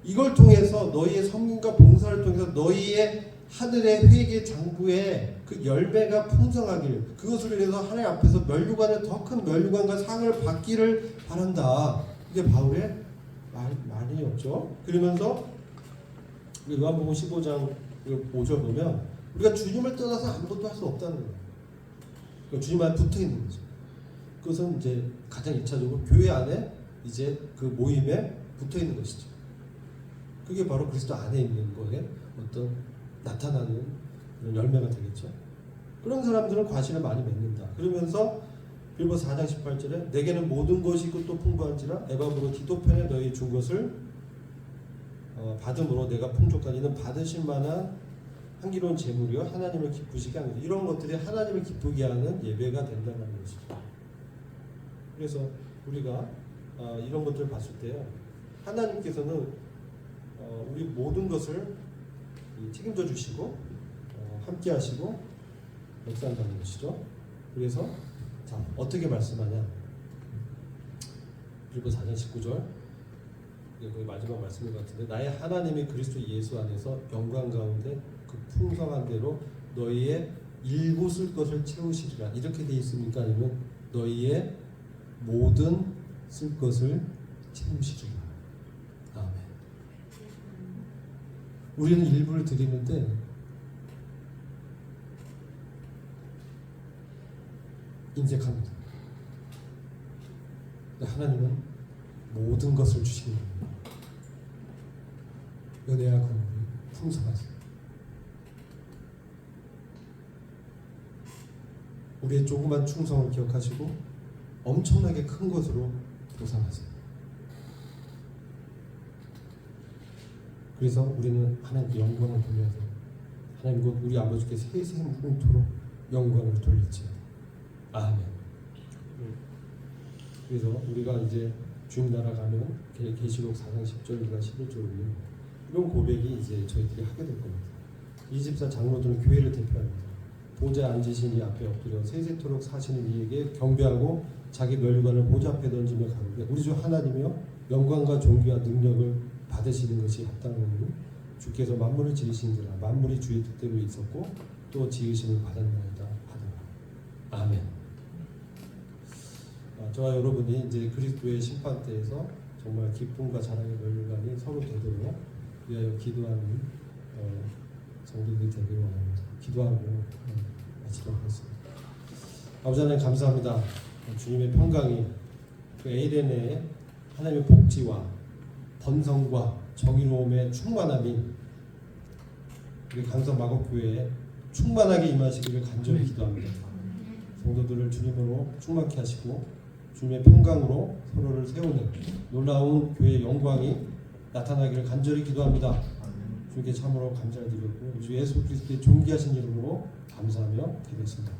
Speaker 1: 이걸 통해서 너희의 섬김과 봉사를 통해서 너희의 하늘의 회개 장부에 그 열매가 풍성하길, 그것을 위해서 하나님 앞에서 멸류관을 더 큰 멸류관과 상을 받기를 바란다. 이게 바울의 말이었죠. 그러면서 요한복음 15장 5절 보면 우리가 주님을 떠나서 아무것도 할 수 없다는 거예요. 그러니까 주님 안에 붙어 있는 거죠. 그것은 이제 가장 1차적으로 교회 안에 이제 그 모임에 붙어 있는 것이죠. 그게 바로 그리스도 안에 있는 거에 어떤 나타나는 그런 열매가 되겠죠. 그런 사람들은 과실을 많이 맺는다. 그러면서 빌보서 4장 18절에 내게는 모든 것이 있고 또 풍부한지라 에바브로 디도편에 너희 준 것을 받음으로 내가 풍족하니 이는 받으실 만한 향기로운 제물이요 하나님을 기쁘시게 하는 이런 것들이 하나님을 기쁘게 하는 예배가 된다는 것이죠. 그래서 우리가 이런 것들을 봤을 때요, 하나님께서는 우리 모든 것을 책임져 주시고 함께 하시고 역사한다는 것이죠. 그래서 자, 어떻게 말씀하냐? 그리고 4장 19절 이게 거의 마지막 말씀인 것 같은데 나의 하나님이 그리스도 예수 안에서 영광 가운데 그 풍성한 대로 너희의 일부 쓸 것을 채우시리라. 이렇게 돼 있습니까? 아니면 너희의 모든 쓸 것을 채우시리라. 아멘. 우리는 일부를 드리는데 인색합니다. 하나님은 모든 것을 주시는 겁니다. 은혜와 긍휼이 풍성하세요. 우리의 조그만 충성을 기억하시고 엄청나게 큰 것으로 보상하세요. 그래서 우리는 하나님께 영광을 돌려야 돼요. 하나님 곧 우리 아버지께 세세 무궁토록 영광을 돌릴지어다. 아멘. 그래서 우리가 이제 주님 나라 가면 계시록 4장 10절과 11절을 이런 고백이 이제 저희들이 하게 될 겁니다. 24 장로들은 교회를 대표합니다. 보좌에 앉으신 이 앞에 엎드려 세세토록 사시는 이에게 경배하고 자기 멸류관을 보좌 앞에 던지며 가는데 우리 주 하나님이여 영광과 존귀와 능력을 받으시는 것이 합당하니 주께서 만물을 지으신지라 만물이 주의 뜻대로 있었고 또 지으심을 받았나이다 하더라. 아멘. 저와 여러분이 이제 그리스도의 심판대에서 정말 기쁨과 자랑의 멸류관이 서로 되도록 위하여 기도하는 성도들이 되기를 원합니다. 기도하고 마치도록 하겠습니다. 아버지 하나님 감사합니다. 주님의 평강이 그 에덴의 하나님의 복지와 번성과 정의로움의 충만함이 우리 강성 마곡교회에 충만하게 임하시기를 간절히 기도합니다. 성도들을 주님으로 충만케 하시고 주님의 평강으로 서로를 세우는 놀라운 교회의 영광이 나타나기를 간절히 기도합니다. 주님께 참으로 감사드리고 주 예수 그리스도의 존귀하신 이름으로 감사하며 기도했습니다.